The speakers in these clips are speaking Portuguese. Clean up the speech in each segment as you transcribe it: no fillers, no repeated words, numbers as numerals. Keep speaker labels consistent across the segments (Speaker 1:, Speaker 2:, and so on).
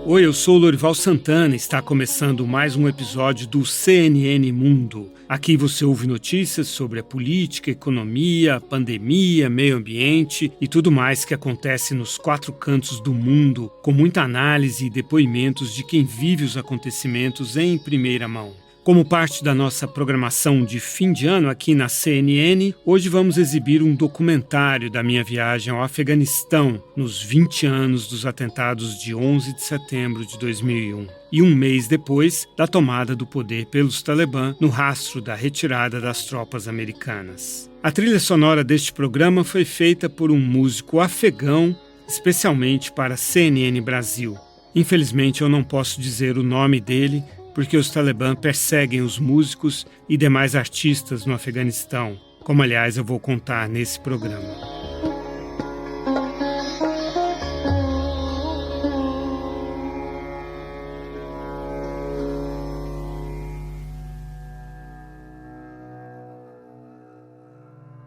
Speaker 1: Oi, eu sou o Lorival Santana e está começando mais um episódio do CNN Mundo. Aqui você ouve notícias sobre a política, economia, pandemia, meio ambiente e tudo mais que acontece nos quatro cantos do mundo, com muita análise e depoimentos de quem vive os acontecimentos em primeira mão. Como parte da nossa programação de fim de ano aqui na CNN, hoje vamos exibir um documentário da minha viagem ao Afeganistão nos 20 anos dos atentados de 11 de setembro de 2001 e um mês depois da tomada do poder pelos Talibã no rastro da retirada das tropas americanas. A trilha sonora deste programa foi feita por um músico afegão, especialmente para a CNN Brasil. Infelizmente eu não posso dizer o nome dele, porque os Talibã perseguem os músicos e demais artistas no Afeganistão, como aliás eu vou contar nesse programa.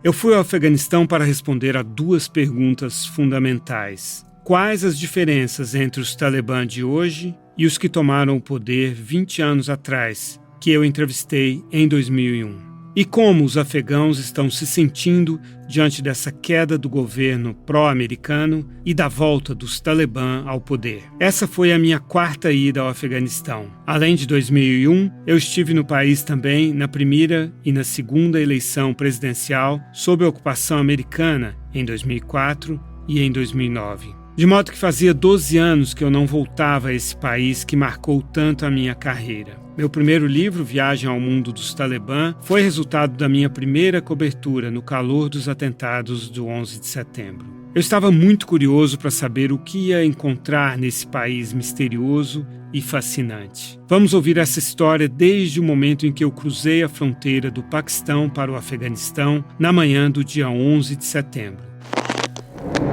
Speaker 1: Eu fui ao Afeganistão para responder a duas perguntas fundamentais. Quais as diferenças entre os Talibã de hoje e os que tomaram o poder 20 anos atrás, que eu entrevistei em 2001? E como os afegãos estão se sentindo diante dessa queda do governo pró-americano e da volta dos Talibã ao poder? Essa foi a minha quarta ida ao Afeganistão. Além de 2001, eu estive no país também na primeira e na segunda eleição presidencial sob a ocupação americana em 2004 e em 2009. De modo que fazia 12 anos que eu não voltava a esse país que marcou tanto a minha carreira. Meu primeiro livro, Viagem ao Mundo dos Talibã, foi resultado da minha primeira cobertura no calor dos atentados do 11 de setembro. Eu estava muito curioso para saber o que ia encontrar nesse país misterioso e fascinante. Vamos ouvir essa história desde o momento em que eu cruzei a fronteira do Paquistão para o Afeganistão na manhã do dia 11 de setembro.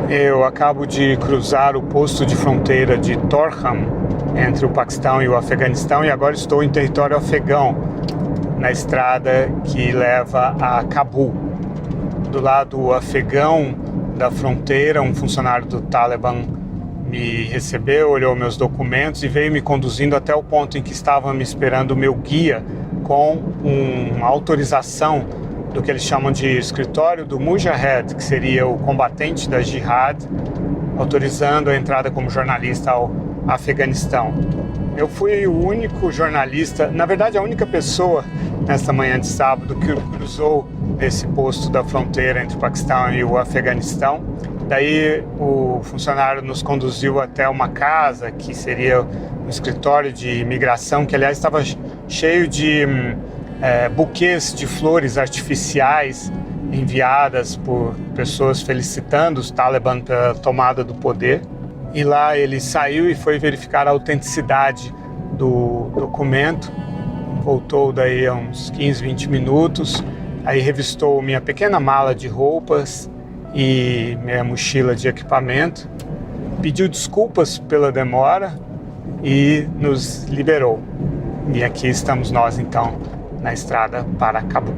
Speaker 2: Eu acabo de cruzar o posto de fronteira de Torkham, entre o Paquistão e o Afeganistão, e agora estou em território afegão, na estrada que leva a Cabul. Do lado afegão da fronteira, um funcionário do Talibã me recebeu, olhou meus documentos e veio me conduzindo até o ponto em que estava me esperando o meu guia com uma autorização do que eles chamam de escritório do Mujahid, que seria o combatente da Jihad, autorizando a entrada como jornalista ao Afeganistão. Eu fui o único jornalista, na verdade a única pessoa nesta manhã de sábado que cruzou esse posto da fronteira entre o Paquistão e o Afeganistão. Daí o funcionário nos conduziu até uma casa que seria um escritório de imigração, que aliás estava cheio de buquês de flores artificiais enviadas por pessoas felicitando os Talibã pela tomada do poder. E lá ele saiu e foi verificar a autenticidade do documento. Voltou daí a uns 15, 20 minutos. Aí revistou minha pequena mala de roupas e minha mochila de equipamento. Pediu desculpas pela demora e nos liberou. E aqui estamos nós então, na estrada para Cabul.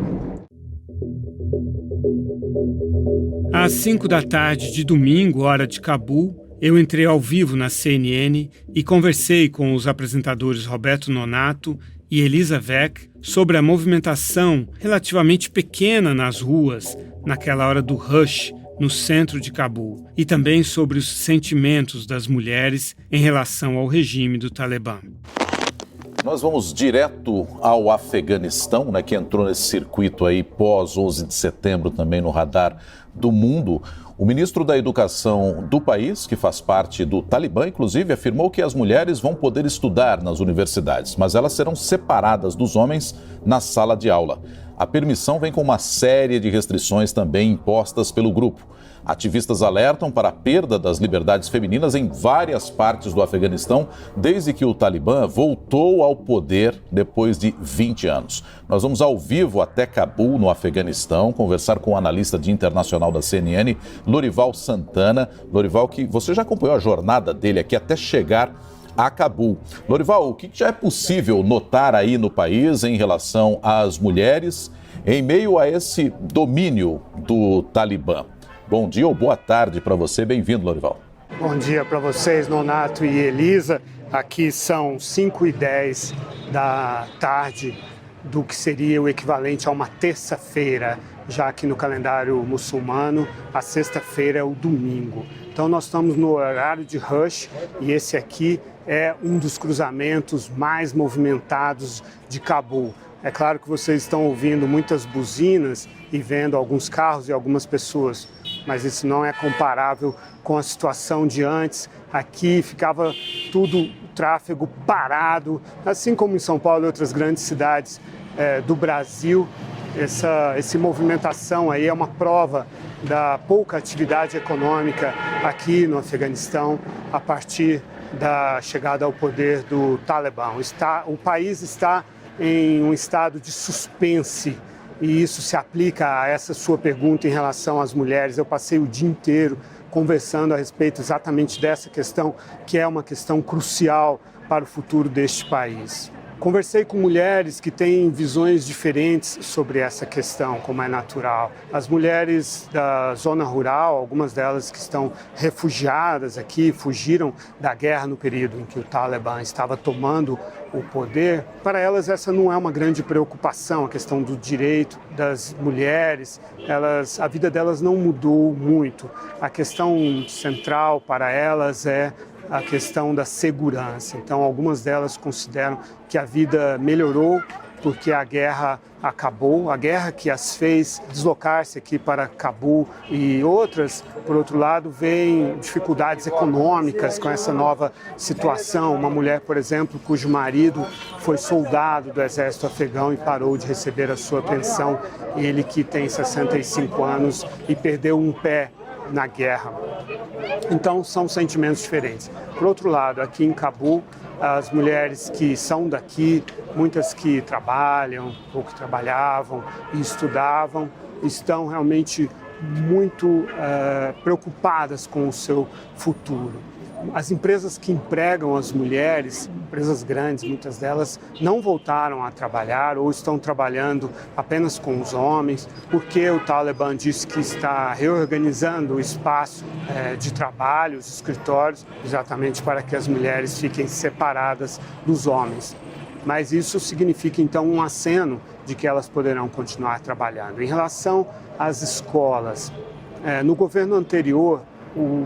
Speaker 1: Às 5 da tarde de domingo, hora de Cabul, eu entrei ao vivo na CNN e conversei com os apresentadores Roberto Nonato e Elisa Weck sobre a movimentação relativamente pequena nas ruas naquela hora do rush no centro de Cabul e também sobre os sentimentos das mulheres em relação ao regime do Talibã.
Speaker 3: Nós vamos direto ao Afeganistão, que entrou nesse circuito aí pós 11 de setembro também no radar do mundo. O ministro da Educação do país, que faz parte do Talibã, inclusive, afirmou que as mulheres vão poder estudar nas universidades, mas elas serão separadas dos homens na sala de aula. A permissão vem com uma série de restrições também impostas pelo grupo. Ativistas alertam para a perda das liberdades femininas em várias partes do Afeganistão desde que o Talibã voltou ao poder depois de 20 anos. Nós vamos ao vivo até Cabul, no Afeganistão, conversar com o analista de internacional da CNN, Lorival Santana. Lorival, que você já acompanhou a jornada dele aqui até chegar a Cabul. Lorival, o que já é possível notar aí no país em relação às mulheres em meio a esse domínio do Talibã? Bom dia ou boa tarde para você. Bem-vindo, Lorival.
Speaker 2: Bom dia para vocês, Nonato e Elisa. Aqui são 5h10 da tarde do que seria o equivalente a uma terça-feira, já que no calendário muçulmano a sexta-feira é o domingo. Então nós estamos no horário de rush e esse aqui é um dos cruzamentos mais movimentados de Cabul. É claro que vocês estão ouvindo muitas buzinas e vendo alguns carros e algumas pessoas, mas isso não é comparável com a situação de antes. Aqui ficava tudo, o tráfego parado, assim como em São Paulo e outras grandes cidades do Brasil. Essa movimentação aí é uma prova da pouca atividade econômica aqui no Afeganistão a partir da chegada ao poder do Talibã. O país está em um estado de suspense e isso se aplica a essa sua pergunta em relação às mulheres. Eu passei o dia inteiro conversando a respeito exatamente dessa questão, que é uma questão crucial para o futuro deste país. Conversei com mulheres que têm visões diferentes sobre essa questão, como é natural. As mulheres da zona rural, algumas delas que estão refugiadas aqui, fugiram da guerra no período em que o Talibã estava tomando o poder. Para elas essa não é uma grande preocupação, a questão do direito das mulheres. A vida delas não mudou muito. A questão central para elas é a questão da segurança. Então, algumas delas consideram que a vida melhorou porque a guerra acabou, a guerra que as fez deslocar-se aqui para Cabul, e outras, por outro lado, veem dificuldades econômicas com essa nova situação. Uma mulher, por exemplo, cujo marido foi soldado do exército afegão e parou de receber a sua pensão, ele que tem 65 anos e perdeu um pé na guerra. Então, são sentimentos diferentes. Por outro lado, aqui em Cabul, as mulheres que são daqui, muitas que trabalham ou que trabalhavam e estudavam, estão realmente muito preocupadas com o seu futuro. As empresas que empregam as mulheres, empresas grandes, muitas delas não voltaram a trabalhar ou estão trabalhando apenas com os homens, porque o Talibã disse que está reorganizando o espaço de trabalho, os escritórios, exatamente para que as mulheres fiquem separadas dos homens. Mas isso significa, então, um aceno de que elas poderão continuar trabalhando. Em relação às escolas, no governo anterior,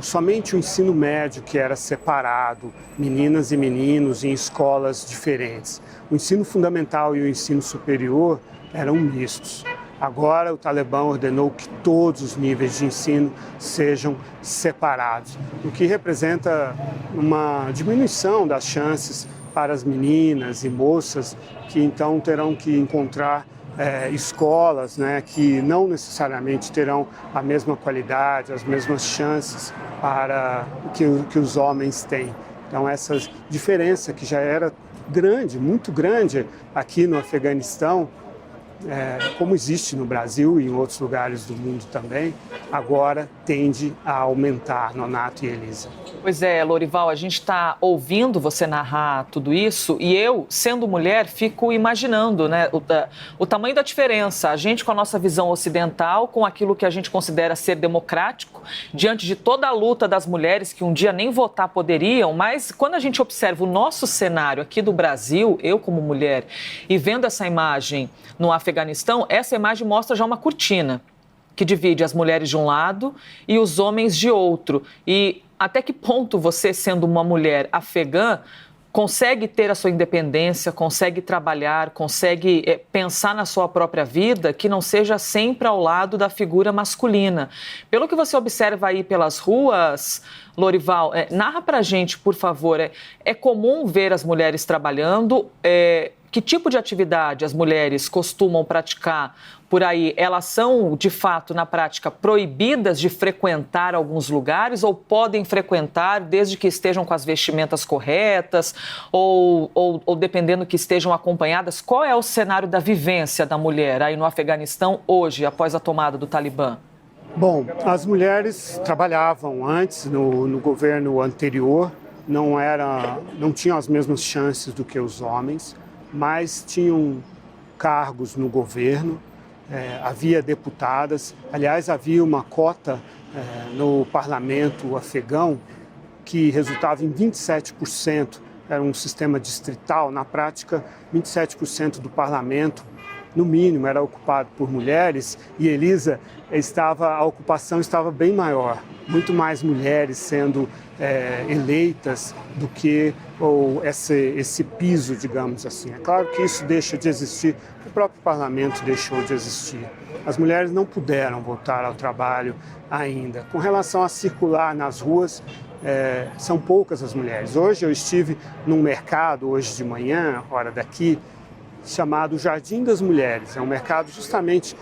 Speaker 2: somente o ensino médio que era separado, meninas e meninos em escolas diferentes. O ensino fundamental e o ensino superior eram mistos. Agora o Talibã ordenou que todos os níveis de ensino sejam separados, o que representa uma diminuição das chances para as meninas e moças que então terão que encontrar escolas, que não necessariamente terão a mesma qualidade, as mesmas chances para que os homens têm. Então essa diferença que já era grande, muito grande aqui no Afeganistão, como existe no Brasil e em outros lugares do mundo também, agora tende a aumentar, Nonato e Elisa.
Speaker 4: Pois é, Lorival, a gente está ouvindo você narrar tudo isso e eu, sendo mulher, fico imaginando o tamanho da diferença. A gente, com a nossa visão ocidental, com aquilo que a gente considera ser democrático, diante de toda a luta das mulheres que um dia nem votar poderiam, mas quando a gente observa o nosso cenário aqui do Brasil, eu como mulher, e vendo essa imagem no Afeganistão, essa imagem mostra já uma cortina que divide as mulheres de um lado e os homens de outro. E até que ponto você, sendo uma mulher afegã, consegue ter a sua independência, consegue trabalhar, consegue pensar na sua própria vida, que não seja sempre ao lado da figura masculina? Pelo que você observa aí pelas ruas, Lorival, narra pra gente, por favor, é comum ver as mulheres trabalhando? Que tipo de atividade as mulheres costumam praticar por aí? Elas são, de fato, na prática, proibidas de frequentar alguns lugares ou podem frequentar desde que estejam com as vestimentas corretas ou dependendo que estejam acompanhadas? Qual é o cenário da vivência da mulher aí no Afeganistão hoje, após a tomada do Talibã?
Speaker 2: Bom, as mulheres trabalhavam antes, no governo anterior, não tinham as mesmas chances do que os homens, mas tinham cargos no governo, havia deputadas, aliás, havia uma cota no parlamento afegão que resultava em 27%, era um sistema distrital, na prática 27% do parlamento, no mínimo, era ocupado por mulheres, e Elisa, a ocupação estava bem maior, muito mais mulheres sendo eleitas do que esse piso, digamos assim. É claro que isso deixa de existir, o próprio parlamento deixou de existir. As mulheres não puderam voltar ao trabalho ainda. Com relação a circular nas ruas, são poucas as mulheres. Hoje eu estive num mercado, hoje de manhã, hora daqui, chamado Jardim das Mulheres. É um mercado justamente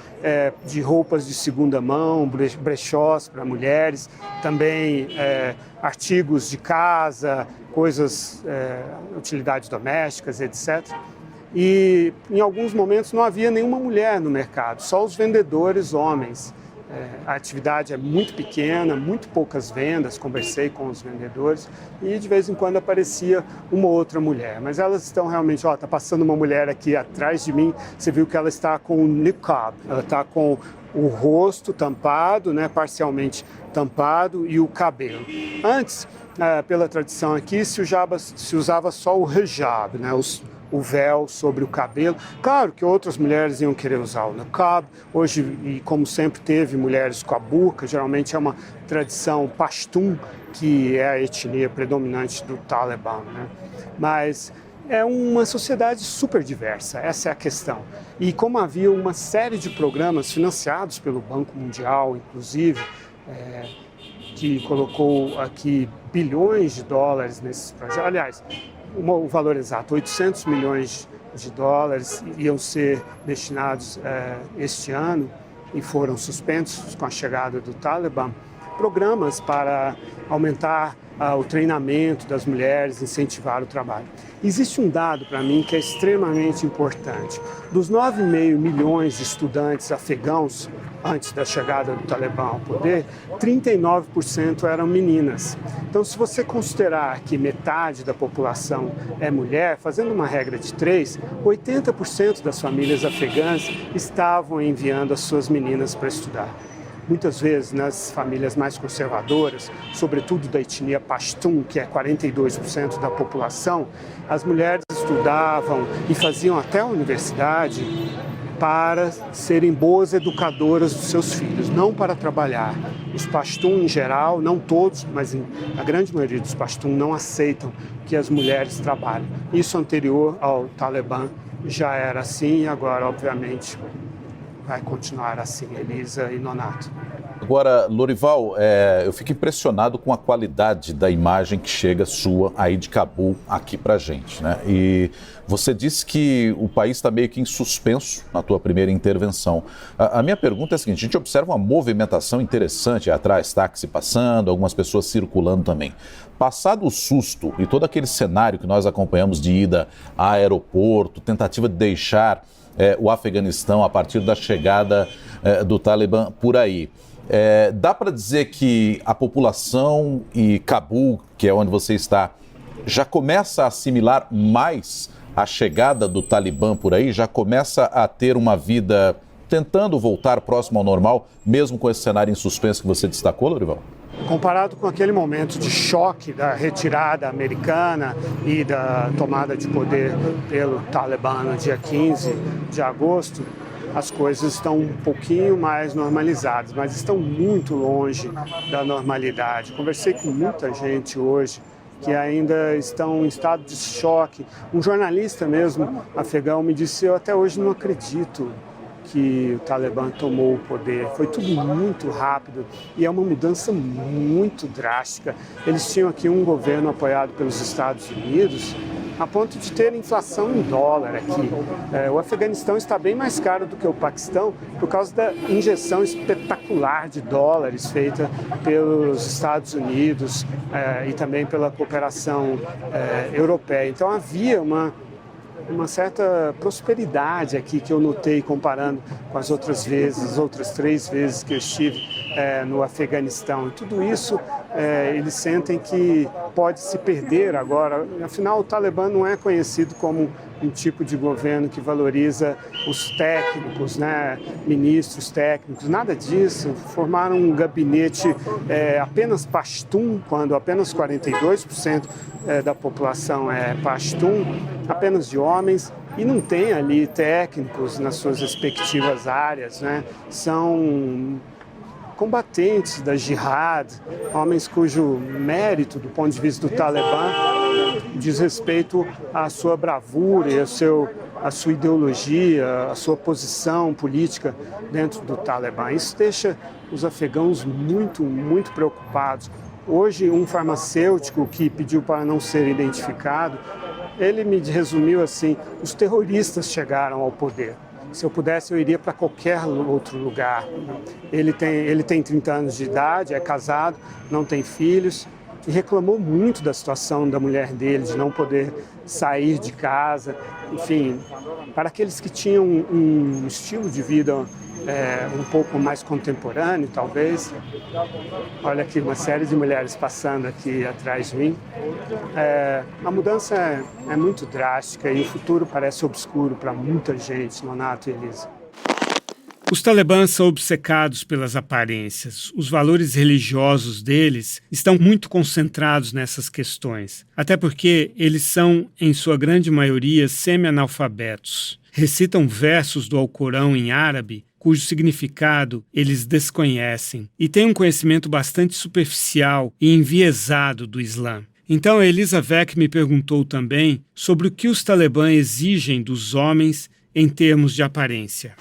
Speaker 2: de roupas de segunda mão, brechós para mulheres, também artigos de casa, coisas, utilidades domésticas, etc. E em alguns momentos não havia nenhuma mulher no mercado, só os vendedores homens. A atividade é muito pequena, muito poucas vendas, conversei com os vendedores e de vez em quando aparecia uma outra mulher. Mas elas estão realmente, está passando uma mulher aqui atrás de mim, você viu que ela está com o niqab, ela está com o rosto tampado, né, parcialmente tampado, e o cabelo. Antes, pela tradição aqui, se usava só o hijab, né, o véu sobre o cabelo. Claro que outras mulheres iam querer usar o niqab. Hoje, e como sempre teve mulheres com a burca, geralmente é uma tradição pashtun, que é a etnia predominante do Talibã, né? Mas é uma sociedade super diversa, essa é a questão. E como havia uma série de programas financiados pelo Banco Mundial, inclusive, que colocou aqui bilhões de dólares nesses projetos, aliás, o valor exato, 800 milhões de dólares iam ser destinados este ano e foram suspensos com a chegada do Talibã, programas para aumentar o treinamento das mulheres, incentivar o trabalho. Existe um dado para mim que é extremamente importante. Dos 9,5 milhões de estudantes afegãos, antes da chegada do Talibã ao poder, 39% eram meninas. Então, se você considerar que metade da população é mulher, fazendo uma regra de 3, 80% das famílias afegãs estavam enviando as suas meninas para estudar. Muitas vezes, nas famílias mais conservadoras, sobretudo da etnia pashtun, que é 42% da população, as mulheres estudavam e faziam até a universidade para serem boas educadoras dos seus filhos, não para trabalhar. Os pashtun, em geral, não todos, mas a grande maioria dos pashtun não aceitam que as mulheres trabalhem. Isso anterior ao Talibã já era assim e agora, obviamente, vai continuar assim, Elisa e Nonato.
Speaker 3: Agora, Lorival, eu fico impressionado com a qualidade da imagem que chega sua aí de Cabul aqui pra gente, né? E você disse que o país está meio que em suspenso na tua primeira intervenção. A minha pergunta é a seguinte: a gente observa uma movimentação interessante atrás, táxi passando, algumas pessoas circulando também. Passado o susto e todo aquele cenário que nós acompanhamos de ida a aeroporto, tentativa de deixar o Afeganistão a partir da chegada do Talibã por aí, dá para dizer que a população e Cabul, que é onde você está, já começa a assimilar mais a chegada do Talibã por aí? Já começa a ter uma vida tentando voltar próximo ao normal, mesmo com esse cenário em suspenso que você destacou, Lorival?
Speaker 2: Comparado com aquele momento de choque da retirada americana e da tomada de poder pelo Talibã no dia 15 de agosto, as coisas estão um pouquinho mais normalizadas, mas estão muito longe da normalidade. Conversei com muita gente hoje que ainda estão em estado de choque. Um jornalista mesmo, afegão, me disse: eu até hoje não acredito que o Talibã tomou o poder. Foi tudo muito rápido e é uma mudança muito drástica. Eles tinham aqui um governo apoiado pelos Estados Unidos, a ponto de ter inflação em dólar aqui. O Afeganistão está bem mais caro do que o Paquistão por causa da injeção espetacular de dólares feita pelos Estados Unidos e também pela cooperação europeia. Então havia uma certa prosperidade aqui que eu notei comparando com as outras 3 vezes que eu estive no Afeganistão. E tudo isso eles sentem que pode se perder agora. Afinal, o Talibã não é conhecido como um tipo de governo que valoriza os técnicos, né? Ministros técnicos, nada disso. Formaram um gabinete apenas pashtun, quando apenas 42% da população é pashtun, apenas de homens, e não tem ali técnicos nas suas respectivas áreas, né? São combatentes da jihad, homens cujo mérito, do ponto de vista do Talibã, diz respeito à sua bravura e à sua ideologia, à sua posição política dentro do Talibã. Isso deixa os afegãos muito, muito preocupados. Hoje, um farmacêutico que pediu para não ser identificado, ele me resumiu assim: os terroristas chegaram ao poder. Se eu pudesse, eu iria para qualquer outro lugar. Ele tem 30 anos de idade, é casado, não tem filhos, e reclamou muito da situação da mulher dele, de não poder sair de casa. Enfim, para aqueles que tinham um estilo de vida um pouco mais contemporâneo, talvez. Olha aqui, uma série de mulheres passando aqui atrás de mim. A mudança é muito drástica e o futuro parece obscuro para muita gente, Nonato e Elisa.
Speaker 1: Os talibãs são obcecados pelas aparências. Os valores religiosos deles estão muito concentrados nessas questões, até porque eles são, em sua grande maioria, semi-analfabetos. Recitam versos do Alcorão em árabe, cujo significado eles desconhecem, e têm um conhecimento bastante superficial e enviesado do Islã. Então a Elisa Weck me perguntou também sobre o que os talibãs exigem dos homens em termos de aparência.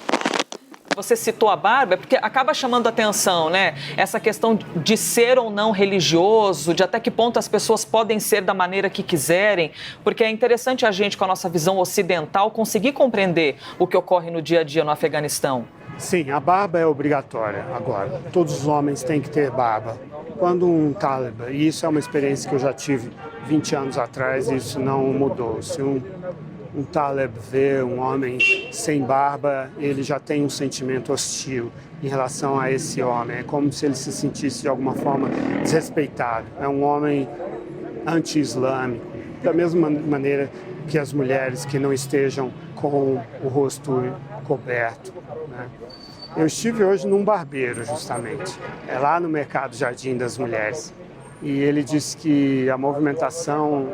Speaker 4: Você citou a barba, porque acaba chamando a atenção, né? Essa questão de ser ou não religioso, de até que ponto as pessoas podem ser da maneira que quiserem, porque é interessante a gente, com a nossa visão ocidental, conseguir compreender o que ocorre no dia a dia no Afeganistão.
Speaker 2: Sim, a barba é obrigatória agora. Todos os homens têm que ter barba. Quando um talibã, e isso é uma experiência que eu já tive 20 anos atrás, isso não mudou. Se um talib vê um homem sem barba, ele já tem um sentimento hostil em relação a esse homem. É como se ele se sentisse de alguma forma desrespeitado. É um homem anti-islâmico. Da mesma maneira que as mulheres que não estejam com o rosto coberto, né? Eu estive hoje num barbeiro, justamente. É lá no Mercado Jardim das Mulheres. E ele disse que a movimentação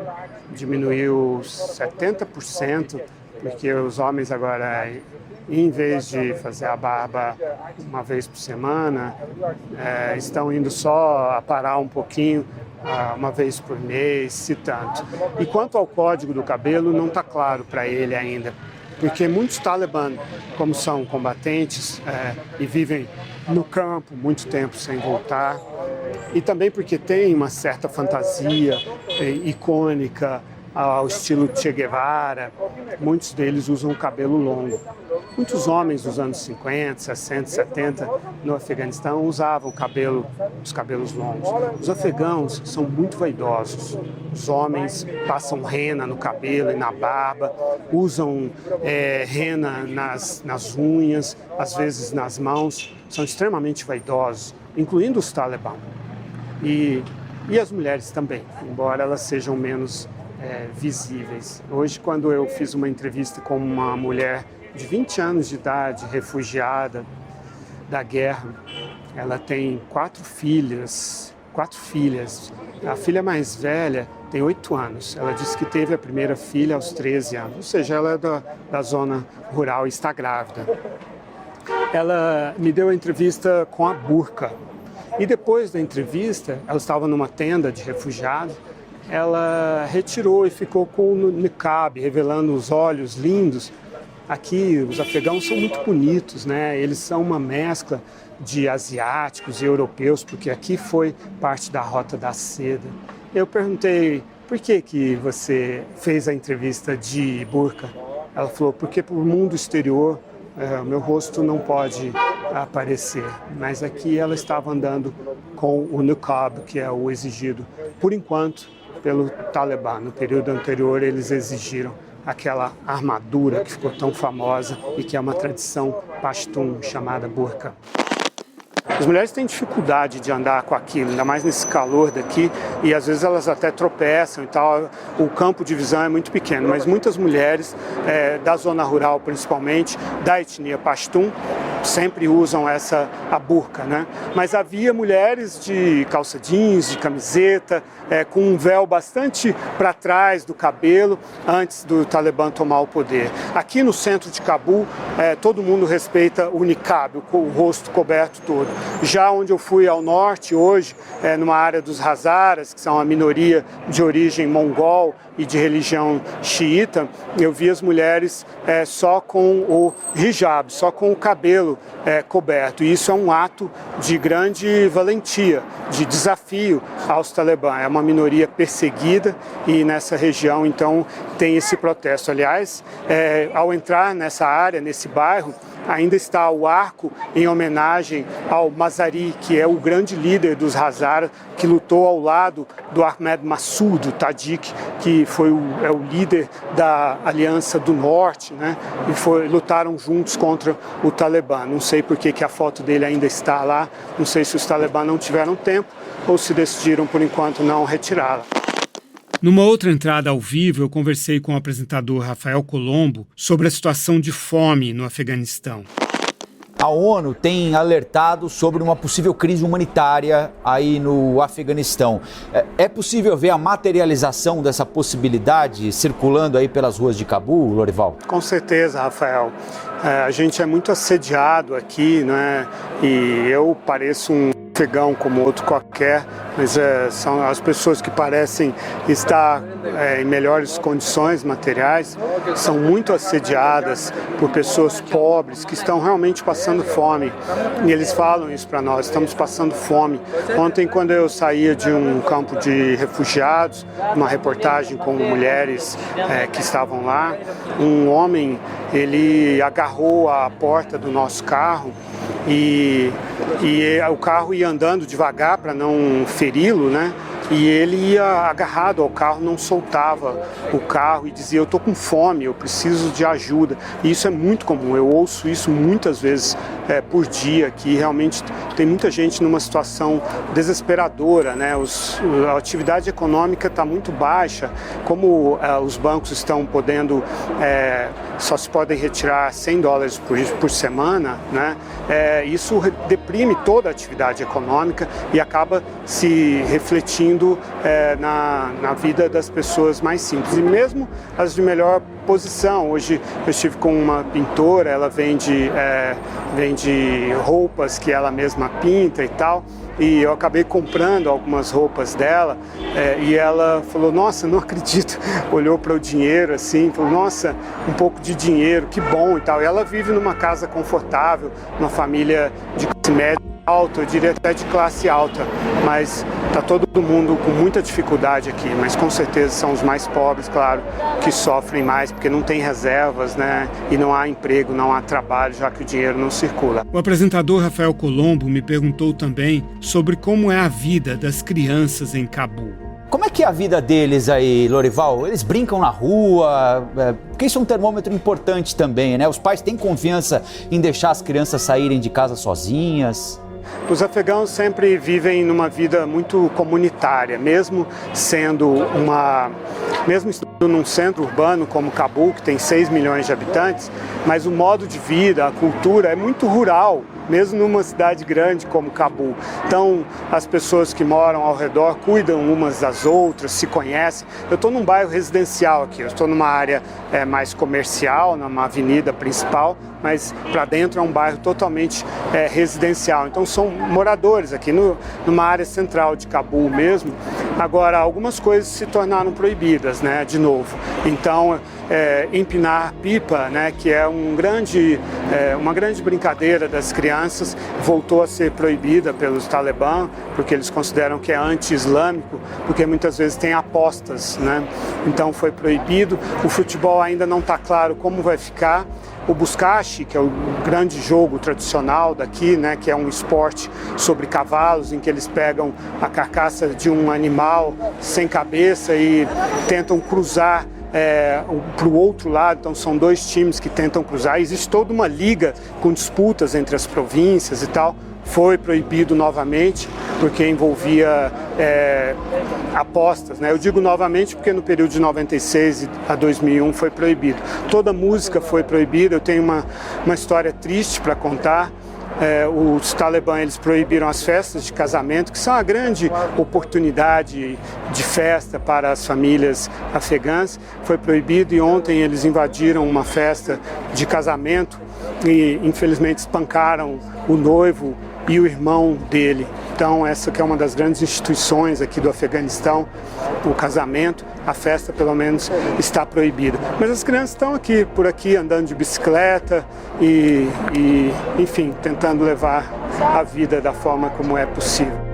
Speaker 2: diminuiu 70%, porque os homens agora, em vez de fazer a barba uma vez por semana, estão indo só aparar um pouquinho, uma vez por mês, se tanto. E quanto ao código do cabelo, não está claro para ele ainda, porque muitos talibãs, como são combatentes e vivem no campo muito tempo sem voltar, e também porque tem uma certa fantasia icônica ao estilo Che Guevara, muitos deles usam o cabelo longo. Muitos homens dos anos 50, 60, 70 no Afeganistão usavam os cabelos longos. Os afegãos são muito vaidosos. Os homens passam rena no cabelo e na barba, usam rena nas unhas, às vezes nas mãos. São extremamente vaidosos, incluindo os talibãs. E as mulheres também, embora elas sejam menos visíveis. Hoje, quando eu fiz uma entrevista com uma mulher de 20 anos de idade, refugiada da guerra, ela tem 4 filhas. A filha mais velha tem 8 anos. Ela disse que teve a primeira filha aos 13 anos, ou seja, ela é da zona rural e está grávida. Ela me deu a entrevista com a burca. E depois da entrevista, ela estava numa tenda de refugiados, ela retirou e ficou com o niqab, revelando os olhos lindos. Aqui, os afegãos são muito bonitos, né? Eles são uma mescla de asiáticos e europeus, porque aqui foi parte da Rota da Seda. Eu perguntei, por que você fez a entrevista de burca? Ela falou, porque para o mundo exterior, o meu rosto não pode aparecer. Mas aqui ela estava andando com o niqab, que é o exigido, por enquanto, pelo Talibã. No período anterior, eles exigiram aquela armadura que ficou tão famosa e que é uma tradição pashtun chamada burca. As mulheres têm dificuldade de andar com aquilo, ainda mais nesse calor daqui, e às vezes elas até tropeçam e tal. O campo de visão é muito pequeno, mas muitas mulheres da zona rural, principalmente, da etnia Pashtun, sempre usam a burca, né? Mas havia mulheres de calça jeans, de camiseta, com um véu bastante para trás do cabelo, antes do Talibã tomar o poder. Aqui no centro de Cabul, todo mundo respeita o niqab, o rosto coberto todo. Já onde eu fui ao norte hoje, numa área dos Hazaras, que são a minoria de origem mongol e de religião xiita, eu vi as mulheres só com o hijab, só com o cabelo coberto. E isso é um ato de grande valentia, de desafio aos Talibã. É uma minoria perseguida e nessa região, então, tem esse protesto. Aliás, ao entrar nessa área, nesse bairro, ainda está o arco em homenagem ao Mazari, que é o grande líder dos Hazara, que lutou ao lado do Ahmed Massoud Tadic, que foi o líder da Aliança do Norte, né? E lutaram juntos contra o Talibã. Não sei por que a foto dele ainda está lá, não sei se os Talibã não tiveram tempo ou se decidiram, por enquanto, não retirá-la.
Speaker 1: Numa outra entrada ao vivo, eu conversei com o apresentador Rafael Colombo sobre a situação de fome no Afeganistão.
Speaker 5: A ONU tem alertado sobre uma possível crise humanitária aí no Afeganistão. É possível ver a materialização dessa possibilidade circulando aí pelas ruas de Cabul, Lorival?
Speaker 2: Com certeza, Rafael. A gente é muito assediado aqui, né? E eu pareço um afegão como outro qualquer, mas são as pessoas que parecem estar em melhores condições materiais, são muito assediadas por pessoas pobres que estão realmente passando fome. E eles falam isso para nós, estamos passando fome. Ontem, quando eu saía de um campo de refugiados, uma reportagem com mulheres que estavam lá, um homem, ele agarrou a porta do nosso carro e o carro ia andando devagar para não feri-lo, né? E ele ia agarrado ao carro, não soltava o carro e dizia: eu estou com fome, eu preciso de ajuda. E isso é muito comum, eu ouço isso muitas vezes por dia, que realmente tem muita gente numa situação desesperadora, né? A atividade econômica está muito baixa, como os bancos estão podendo, só se podem retirar $100 por semana, né? Isso deprime toda a atividade econômica e acaba se refletindo na vida das pessoas mais simples, e mesmo as de melhor posição. Hoje eu estive com uma pintora, ela vende roupas que ela mesma pinta e tal, e eu acabei comprando algumas roupas dela, e ela falou: nossa, não acredito, olhou para o dinheiro assim, falou: nossa, um pouco de dinheiro, que bom e tal. E ela vive numa casa confortável, numa família de classe média alta, eu diria até de classe alta, mas está todo mundo com muita dificuldade aqui, mas com certeza são os mais pobres, claro, que sofrem mais, porque não tem reservas, né? E não há emprego, não há trabalho, já que o dinheiro não circula.
Speaker 1: O apresentador Rafael Colombo me perguntou também sobre como é a vida das crianças em Cabul.
Speaker 5: Como é que é a vida deles aí, Lorival? Eles brincam na rua? Porque isso é um termômetro importante também, né? Os pais têm confiança em deixar as crianças saírem de casa sozinhas?
Speaker 2: Os afegãos sempre vivem numa vida muito comunitária, mesmo estando num centro urbano como Cabul, que tem 6 milhões de habitantes, mas o modo de vida, a cultura é muito rural, mesmo numa cidade grande como Cabul. Então, as pessoas que moram ao redor cuidam umas das outras, se conhecem. Eu estou num bairro residencial aqui, eu estou numa área mais comercial, numa avenida principal, mas para dentro é um bairro totalmente residencial. Então, são moradores aqui numa área central de Cabul mesmo. Agora, algumas coisas se tornaram proibidas, né, de novo. Então, empinar pipa, né, que é uma grande brincadeira das crianças, voltou a ser proibida pelos Talibã, porque eles consideram que é anti-islâmico, porque muitas vezes tem apostas, né? Então foi proibido. O futebol ainda não está claro como vai ficar. O Buzkashi, que é o grande jogo tradicional daqui, né, que é um esporte sobre cavalos, em que eles pegam a carcaça de um animal sem cabeça e tentam cruzar para o outro lado. Então são 2 times que tentam cruzar. Existe toda uma liga com disputas entre as províncias e tal. foi proibido novamente, porque envolvia apostas, né? Eu digo novamente porque no período de 96 a 2001 foi proibido. Toda música foi proibida. Eu tenho uma história triste para contar. Os Talibã, eles proibiram as festas de casamento, que são a grande oportunidade de festa para as famílias afegãs. Foi proibido, e ontem eles invadiram uma festa de casamento e infelizmente espancaram o noivo e o irmão dele. Então essa que é uma das grandes instituições aqui do Afeganistão, o casamento, a festa pelo menos está proibida. Mas as crianças estão por aqui andando de bicicleta e enfim, tentando levar a vida da forma como é possível.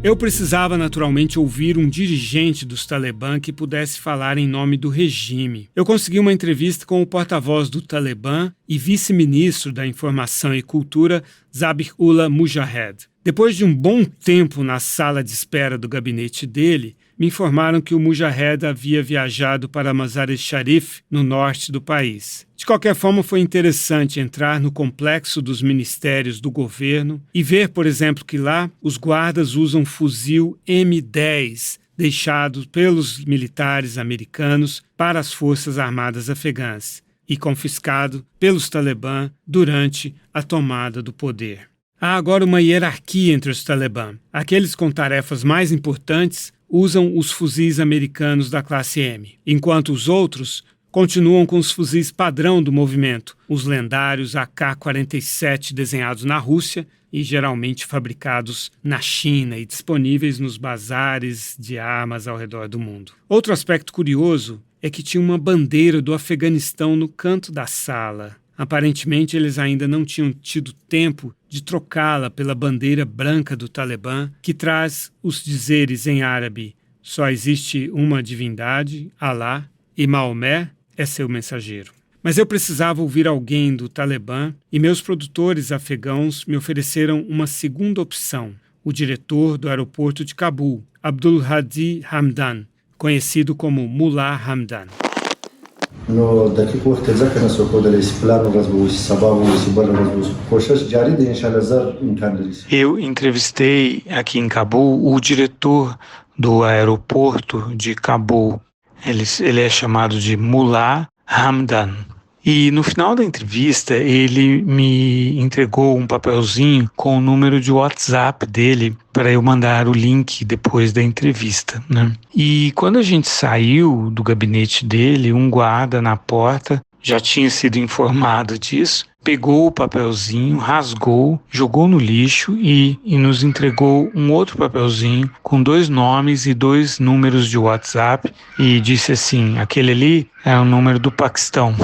Speaker 1: Eu precisava naturalmente ouvir um dirigente dos Talibã que pudesse falar em nome do regime. Eu consegui uma entrevista com o porta-voz do Talibã e vice-ministro da Informação e Cultura, Zabihullah Mujahid. Depois de um bom tempo na sala de espera do gabinete dele, me informaram que o Mujahid havia viajado para Mazar-e-Sharif, no norte do país. De qualquer forma, foi interessante entrar no complexo dos ministérios do governo e ver, por exemplo, que lá os guardas usam fuzil M10, deixado pelos militares americanos para as Forças Armadas afegãs e confiscado pelos Talibã durante a tomada do poder. Há agora uma hierarquia entre os Talibã. Aqueles com tarefas mais importantes usam os fuzis americanos da classe M, enquanto os outros continuam com os fuzis padrão do movimento, os lendários AK-47 desenhados na Rússia e geralmente fabricados na China e disponíveis nos bazares de armas ao redor do mundo. Outro aspecto curioso é que tinha uma bandeira do Afeganistão no canto da sala. Aparentemente, eles ainda não tinham tido tempo de trocá-la pela bandeira branca do Talibã, que traz os dizeres em árabe: só existe uma divindade, Alá, e Maomé é seu mensageiro. Mas eu precisava ouvir alguém do Talibã e meus produtores afegãos me ofereceram uma segunda opção: o diretor do aeroporto de Cabul, Abdul Hadi Hamdan, conhecido como Mullah Hamdan.
Speaker 6: Eu entrevistei aqui em Cabul o diretor do aeroporto de Cabul. Ele é chamado de Mullah Hamdan. E no final da entrevista, ele me entregou um papelzinho com o número de WhatsApp dele para eu mandar o link depois da entrevista, né? E quando a gente saiu do gabinete dele, um guarda na porta já tinha sido informado disso, pegou o papelzinho, rasgou, jogou no lixo e nos entregou um outro papelzinho com 2 nomes e 2 números de WhatsApp e disse assim: aquele ali é o número do Paquistão.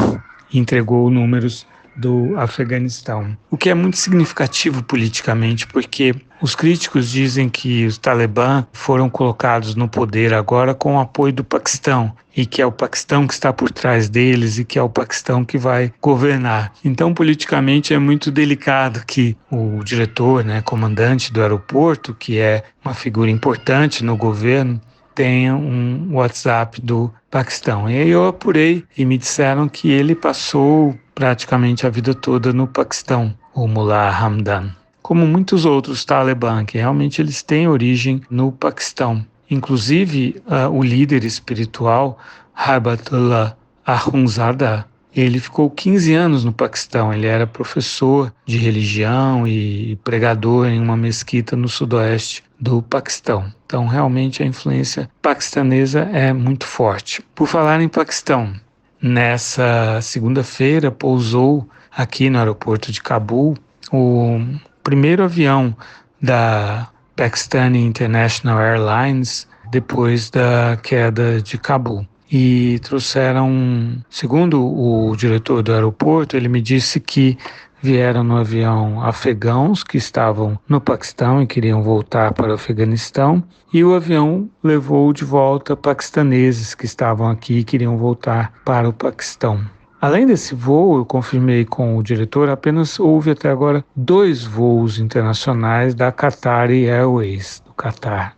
Speaker 6: Entregou números do Afeganistão. O que é muito significativo politicamente, porque os críticos dizem que os Talibã foram colocados no poder agora com o apoio do Paquistão, e que é o Paquistão que está por trás deles e que é o Paquistão que vai governar. Então, politicamente, é muito delicado que o diretor, comandante do aeroporto, que é uma figura importante no governo, tenha um WhatsApp do Paquistão. E aí eu apurei e me disseram que ele passou praticamente a vida toda no Paquistão, o Mullah Hamdan. Como muitos outros Talibã, que realmente eles têm origem no Paquistão. Inclusive, o líder espiritual, Haibatullah Akhundzada, ele ficou 15 anos no Paquistão. Ele era professor de religião e pregador em uma mesquita no sudoeste do Paquistão. Então, realmente, a influência paquistanesa é muito forte. Por falar em Paquistão, nessa segunda-feira pousou aqui no aeroporto de Cabul o primeiro avião da Pakistan International Airlines depois da queda de Cabul. E trouxeram, segundo o diretor do aeroporto, ele me disse que vieram no avião afegãos que estavam no Paquistão e queriam voltar para o Afeganistão, e o avião levou de volta paquistaneses que estavam aqui e queriam voltar para o Paquistão. Além desse voo, eu confirmei com o diretor, apenas houve até agora 2 voos internacionais da Qatar Airways, do Qatar,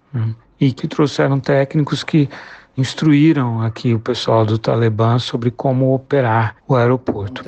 Speaker 6: e que trouxeram técnicos que instruíram aqui o pessoal do Talibã sobre como operar o aeroporto.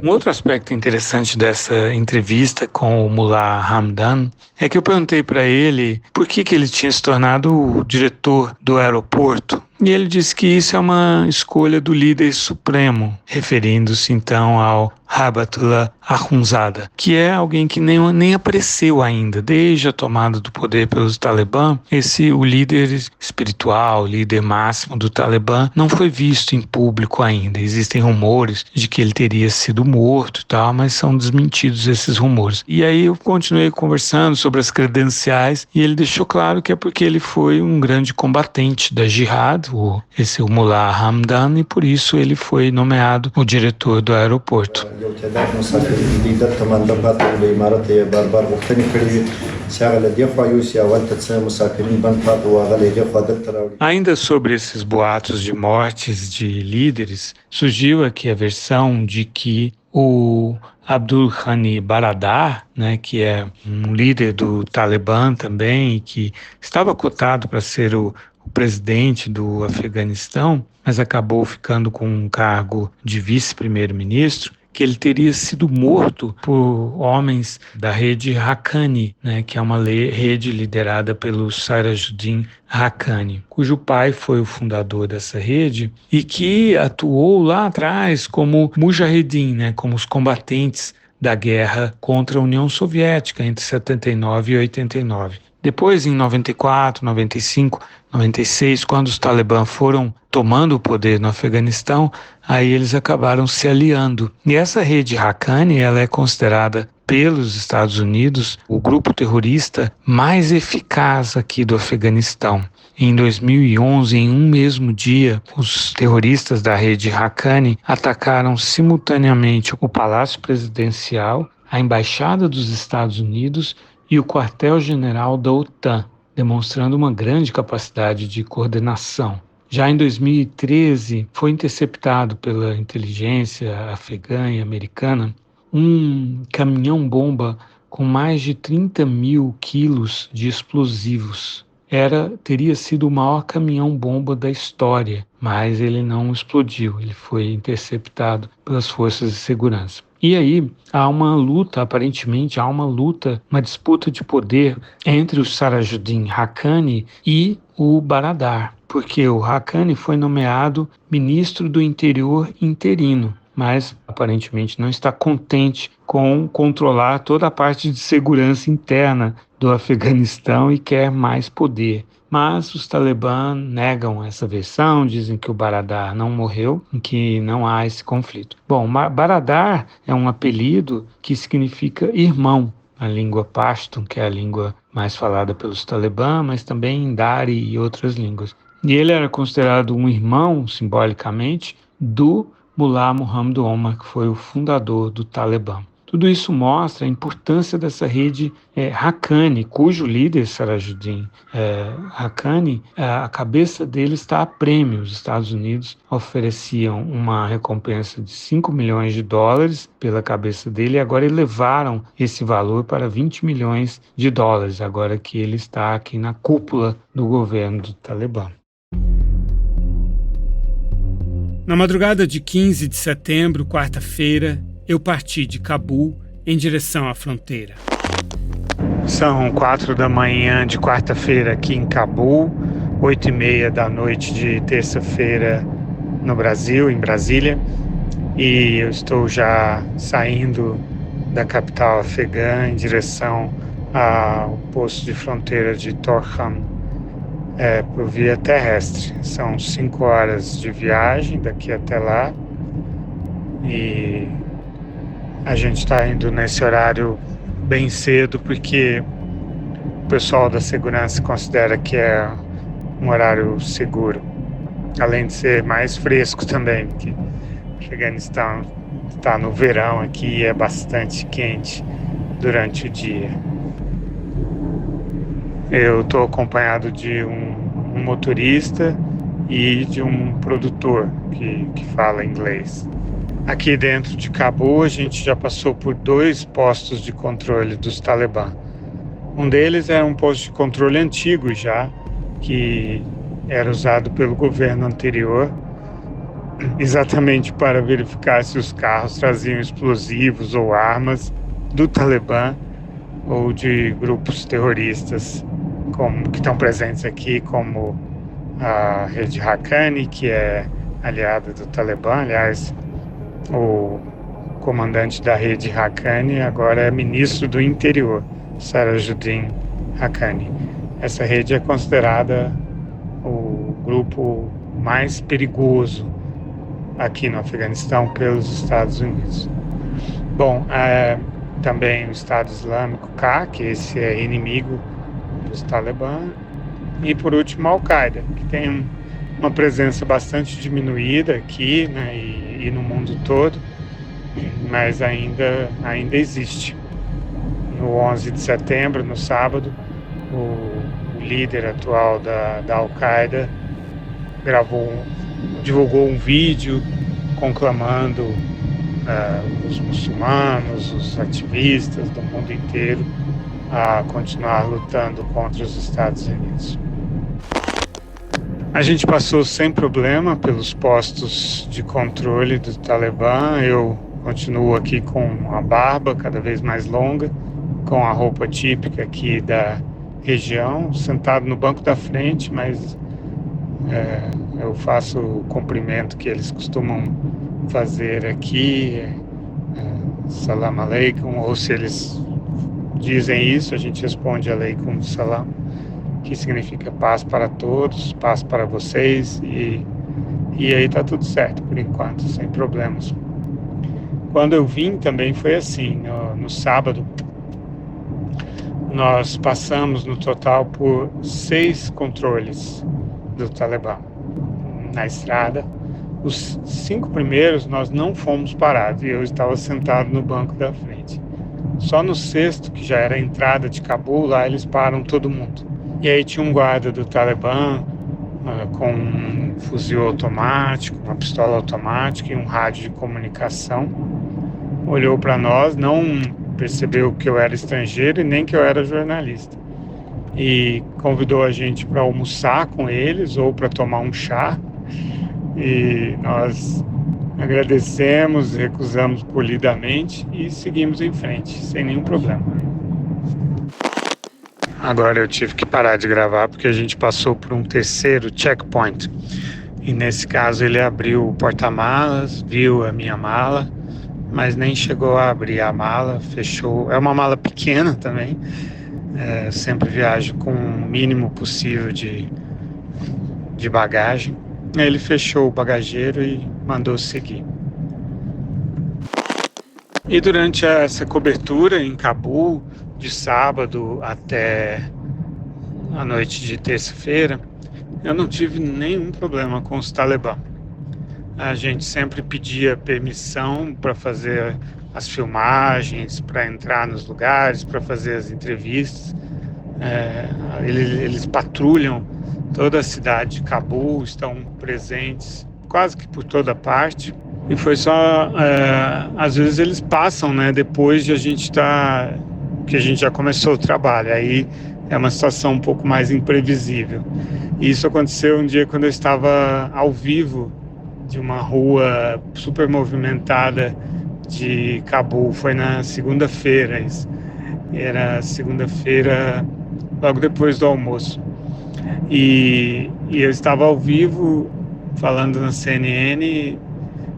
Speaker 6: Um outro aspecto interessante dessa entrevista com o Mullah Hamdan é que eu perguntei para ele por que ele tinha se tornado o diretor do aeroporto. E ele disse que isso é uma escolha do líder supremo, referindo-se então ao Habatullah Akhundzada, que é alguém que nem apareceu ainda, desde a tomada do poder pelos Talibã. O líder espiritual, o líder máximo do Talibã, não foi visto em público ainda. Existem rumores de que ele teria sido morto e tal, mas são desmentidos esses rumores. E aí eu continuei conversando sobre as credenciais e ele deixou claro que é porque ele foi um grande combatente da Jihad, o Mullah Hamdan, e por isso ele foi nomeado o diretor do aeroporto. Ainda sobre esses boatos de mortes de líderes, surgiu aqui a versão de que o Abdul Ghani Baradar, que é um líder do Talibã também, que estava cotado para ser o presidente do Afeganistão, mas acabou ficando com um cargo de vice-primeiro-ministro, que ele teria sido morto por homens da rede Haqqani, que é uma rede liderada pelo Sirajuddin Haqqani, cujo pai foi o fundador dessa rede e que atuou lá atrás como mujahedin, como os combatentes da guerra contra a União Soviética entre 79 e 89. Depois, em 94, 95, 96, quando os Talibã foram tomando o poder no Afeganistão, aí eles acabaram se aliando. E essa rede Haqqani, ela é considerada pelos Estados Unidos o grupo terrorista mais eficaz aqui do Afeganistão. Em 2011, em um mesmo dia, os terroristas da rede Haqqani atacaram simultaneamente o Palácio Presidencial, a Embaixada dos Estados Unidos e o quartel-general da OTAN, demonstrando uma grande capacidade de coordenação. Já em 2013, foi interceptado pela inteligência afegã e americana um caminhão-bomba com mais de 30 mil quilos de explosivos. Teria sido o maior caminhão-bomba da história, mas ele não explodiu, ele foi interceptado pelas forças de segurança. E aí aparentemente há uma disputa de poder entre o Sirajuddin Haqqani e o Baradar, porque o Haqqani foi nomeado ministro do interior interino, mas aparentemente não está contente com controlar toda a parte de segurança interna do Afeganistão e quer mais poder. Mas os Talibã negam essa versão, dizem que o Baradar não morreu e que não há esse conflito. Bom, Baradar é um apelido que significa irmão, a língua Pashtun, que é a língua mais falada pelos Talibã, mas também em Dari e outras línguas. E ele era considerado um irmão, simbolicamente, do Mullah Muhammad Omar, que foi o fundador do Talibã. Tudo isso mostra a importância dessa rede Haqqani, cujo líder, Sirajuddin Haqqani, a cabeça dele está a prêmio. Os Estados Unidos ofereciam uma recompensa de $5 milhões pela cabeça dele e agora elevaram esse valor para $20 milhões, agora que ele está aqui na cúpula do governo do Talibã.
Speaker 1: Na madrugada de 15 de setembro, quarta-feira, eu parti de Cabul em direção à fronteira.
Speaker 6: São 4 da manhã de quarta-feira aqui em Cabul, 8h30 da noite de terça-feira no Brasil, em Brasília, e eu estou já saindo da capital afegã em direção ao posto de fronteira de Torkham, por via terrestre. São 5 horas de viagem daqui até lá e a gente está indo nesse horário bem cedo porque o pessoal da segurança considera que é um horário seguro, além de ser mais fresco também, porque o Afeganistão está no verão aqui e é bastante quente durante o dia. Eu estou acompanhado de um motorista e de um produtor que fala inglês.
Speaker 2: Aqui dentro de Cabul, a gente já passou por 2 postos de controle dos Talibã. Um deles era um posto de controle antigo já, que era usado pelo governo anterior, exatamente para verificar se os carros traziam explosivos ou armas do Talibã ou de grupos terroristas que estão presentes aqui, como a rede Haqqani, que é aliada do Talibã. Aliás, o comandante da rede Haqqani agora é ministro do interior, Sirajuddin Haqqani. Essa rede é considerada o grupo mais perigoso aqui no Afeganistão pelos Estados Unidos. Bom, também o Estado Islâmico K, que esse é inimigo dos Talibã, e por último a Al-Qaeda, que tem uma presença bastante diminuída aqui, né, e no mundo todo, mas ainda existe. No 11 de setembro, no sábado, o líder atual da Al-Qaeda divulgou um vídeo conclamando os muçulmanos, os ativistas do mundo inteiro a continuar lutando contra os Estados Unidos. A gente passou sem problema pelos postos de controle do Talibã. Eu continuo aqui com a barba cada vez mais longa, com a roupa típica aqui da região, sentado no banco da frente, mas eu faço o cumprimento que eles costumam fazer aqui, salam aleikum, ou se eles dizem isso, a gente responde aleikum salam, que significa paz para todos, paz para vocês, e aí tá tudo certo por enquanto, sem problemas. Quando eu vim também foi assim, no sábado nós passamos no total por 6 controles do Talibã na estrada. Os 5 primeiros nós não fomos parados e eu estava sentado no banco da frente. Só no 6º, que já era a entrada de Cabul, lá eles param todo mundo. E aí tinha um guarda do Talibã com um fuzil automático, uma pistola automática e um rádio de comunicação. Olhou para nós, não percebeu que eu era estrangeiro e nem que eu era jornalista. E convidou a gente para almoçar com eles ou para tomar um chá. E nós agradecemos, recusamos polidamente e seguimos em frente, sem nenhum problema. Agora eu tive que parar de gravar porque a gente passou por um 3º checkpoint. E nesse caso ele abriu o porta-malas, viu a minha mala, mas nem chegou a abrir a mala, fechou. É uma mala pequena também. Eu sempre viajo com o mínimo possível de bagagem. Aí ele fechou o bagageiro e mandou seguir. E durante essa cobertura em Cabul, de sábado até a noite de terça-feira, eu não tive nenhum problema com os Talibã. A gente sempre pedia permissão para fazer as filmagens, para entrar nos lugares, para fazer as entrevistas. Eles patrulham toda a cidade de Cabul, estão presentes quase que por toda parte. E foi só, às vezes eles passam, né, depois de que a gente já começou o trabalho. Aí é uma situação um pouco mais imprevisível. E isso aconteceu um dia quando eu estava ao vivo de uma rua super movimentada de Cabul. Foi na segunda-feira, era segunda-feira, logo depois do almoço. E eu estava ao vivo falando na CNN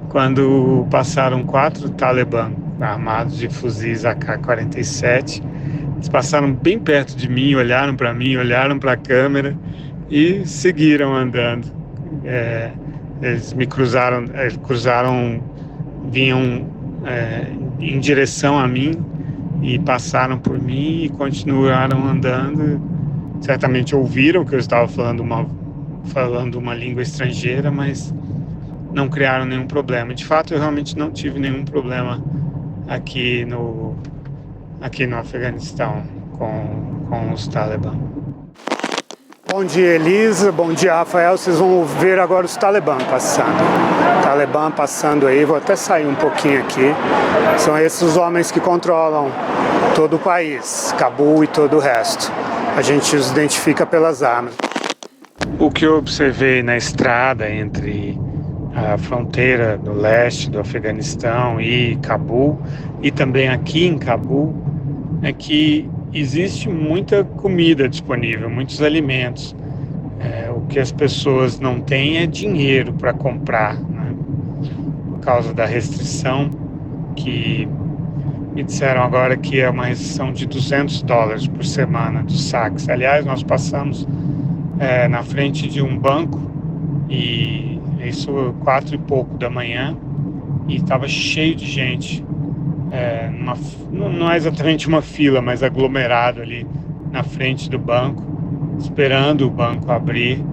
Speaker 2: quando passaram 4 Talibã armados de fuzis AK-47. Eles passaram bem perto de mim, olharam para mim, olharam para a câmera e seguiram andando. Eles me cruzaram, vinham em direção a mim e passaram por mim e continuaram andando. Certamente ouviram que eu estava falando uma língua estrangeira, mas não criaram nenhum problema. De fato, eu realmente não tive nenhum problema aqui no Afeganistão com os Talibã. Bom dia, Elisa. Bom dia, Rafael. Vocês vão ver agora os Talibã passando. Talibã passando aí. Vou até sair um pouquinho aqui. São esses os homens que controlam todo o país, Cabul e todo o resto. A gente os identifica pelas armas.
Speaker 6: O que eu observei na estrada entre a fronteira do leste do Afeganistão e Cabul, e também aqui em Cabul, é que existe muita comida disponível, muitos alimentos. O que as pessoas não têm é dinheiro para comprar, né? Por causa da restrição, que me disseram agora que é uma restrição de $200 por semana dos saques. Aliás, nós passamos na frente de um banco, e isso 4 e pouco da manhã, e estava cheio de gente. Não é exatamente uma fila, mas aglomerado ali na frente do banco, esperando o banco abrir,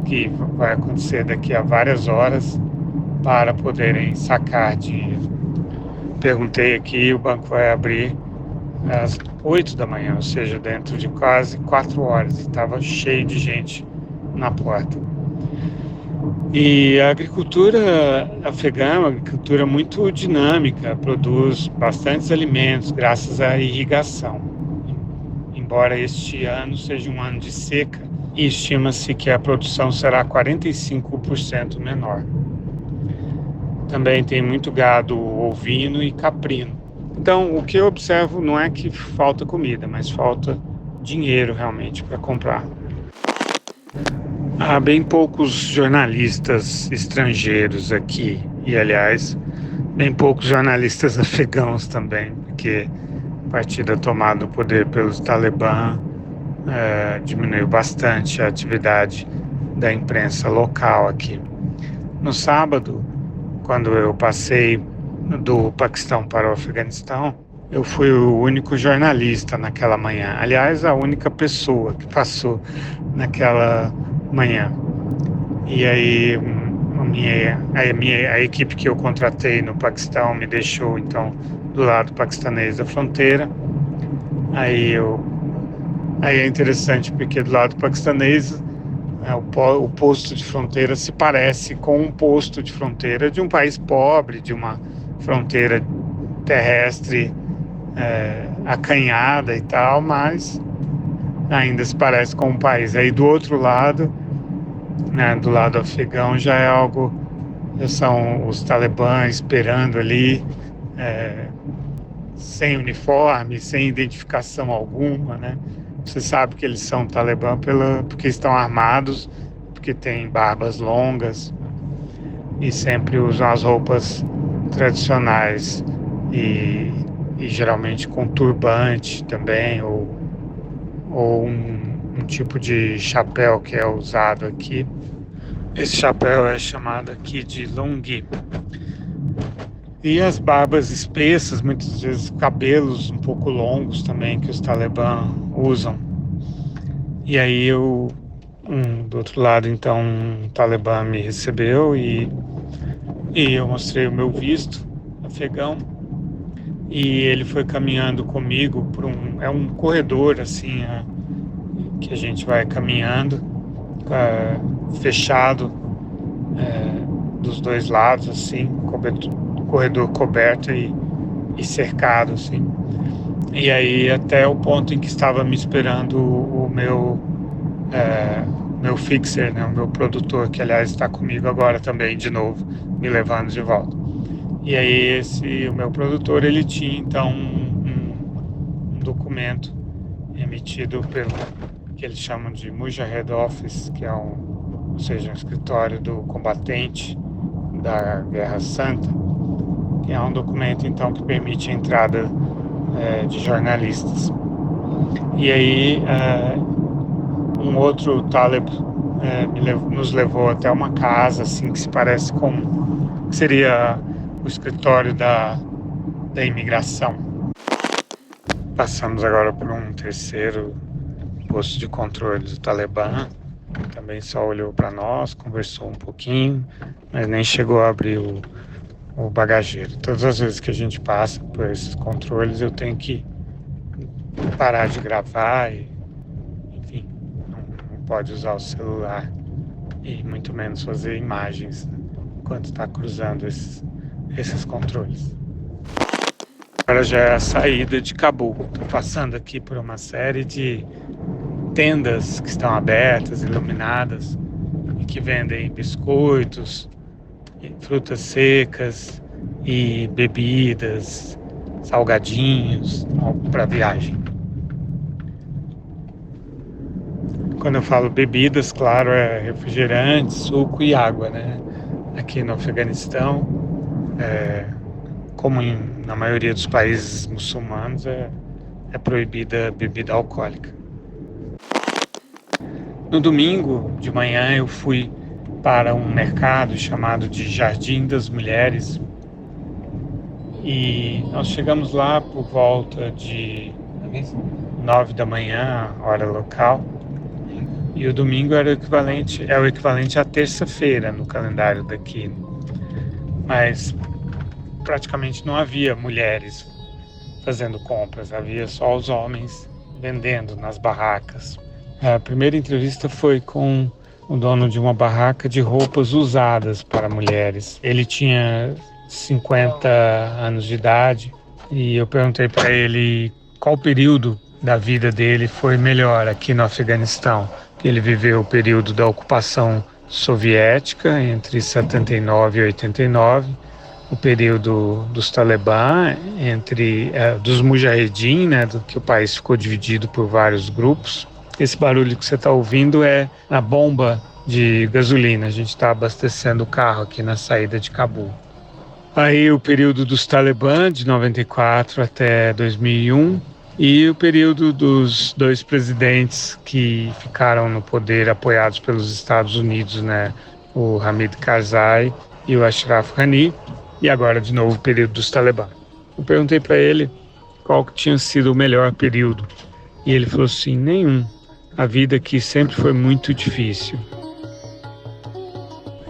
Speaker 6: que vai acontecer daqui a várias horas, para poderem sacar dinheiro. Perguntei aqui, o banco vai abrir às 8 da manhã, ou seja, dentro de quase 4 horas, e estava cheio de gente na porta. E a agricultura afegã é uma agricultura muito dinâmica, produz bastantes alimentos graças à irrigação. Embora este ano seja um ano de seca, estima-se que a produção será 45% menor. Também tem muito gado ovino e caprino. Então, o que eu observo não é que falta comida, mas falta dinheiro realmente para comprar. Há bem poucos jornalistas estrangeiros aqui, e aliás, bem poucos jornalistas afegãos também, porque a partir da tomada do poder pelos Talibã diminuiu bastante a atividade da imprensa local aqui. No sábado, quando eu passei do Paquistão para o Afeganistão, eu fui o único jornalista naquela manhã. Aliás, a única pessoa que passou naquela manhã. E aí a equipe que eu contratei no Paquistão me deixou então do lado paquistanês da fronteira. Aí é interessante porque do lado paquistanês o posto de fronteira se parece com um posto de fronteira de um país pobre, de uma fronteira terrestre acanhada e tal, mas ainda se parece com um país. Aí do outro lado, né, do lado afegão, já é algo, já são os Talibã esperando ali, sem uniforme, sem identificação alguma, né? Você sabe que eles são Talibã porque estão armados, porque têm barbas longas e sempre usam as roupas tradicionais e geralmente com turbante também, ou um tipo de chapéu que é usado aqui. Esse chapéu é chamado aqui de lungi. E as barbas espessas, muitas vezes cabelos um pouco longos também, que os Talibã usam. E aí do outro lado, então, um Talibã me recebeu e eu mostrei o meu visto afegão. E ele foi caminhando comigo por um corredor, assim, que a gente vai caminhando, fechado, dos dois lados, assim, corredor coberto e cercado, assim. E aí até o ponto em que estava me esperando o meu fixer, né, o meu produtor, que aliás está comigo agora também, de novo, me levando de volta. E aí o meu produtor, ele tinha então um documento emitido pelo que eles chamam de Mujahid Office, que é ou seja, um escritório do combatente da Guerra Santa, que é um documento então que permite a entrada de jornalistas. E aí um outro talib nos levou até uma casa assim que se parece com que seria o escritório da imigração. Passamos agora por um terceiro posto de controle do Talibã. Também só olhou para nós, conversou um pouquinho, mas nem chegou a abrir o bagageiro. Todas as vezes que a gente passa por esses controles, eu tenho que parar de gravar e, enfim, não
Speaker 2: pode usar o celular e muito menos fazer imagens enquanto está cruzando esses controles. Agora já é a saída de Cabul. Estou passando aqui por uma série de tendas que estão abertas, iluminadas, e que vendem biscoitos, frutas secas e bebidas, salgadinhos para viagem. Quando eu falo bebidas, claro, é refrigerante, suco e água, né? Aqui no Afeganistão, como na maioria dos países muçulmanos, é proibida bebida alcoólica. No domingo de manhã eu fui para um mercado chamado de Jardim das Mulheres e nós chegamos lá por volta de 9 da manhã, hora local, e o domingo é o equivalente à terça-feira no calendário daqui, mas praticamente não havia mulheres fazendo compras, havia só os homens vendendo nas barracas. A primeira entrevista foi com o dono de uma barraca de roupas usadas para mulheres. Ele tinha 50 anos de idade e eu perguntei para ele qual período da vida dele foi melhor aqui no Afeganistão. Ele viveu o período da ocupação soviética entre 79 e 89, o período dos Talibã, dos Mujahedin, né, que o país ficou dividido por vários grupos. Esse barulho que você está ouvindo é a bomba de gasolina. A gente está abastecendo o carro aqui na saída de Cabul. Aí o período dos Talibã, de 94 até 2001, e o período dos dois presidentes que ficaram no poder apoiados pelos Estados Unidos, né? O Hamid Karzai e o Ashraf Ghani, e agora de novo o período dos Talibã. Eu perguntei para ele qual que tinha sido o melhor período e ele falou assim: nenhum. A vida aqui sempre foi muito difícil.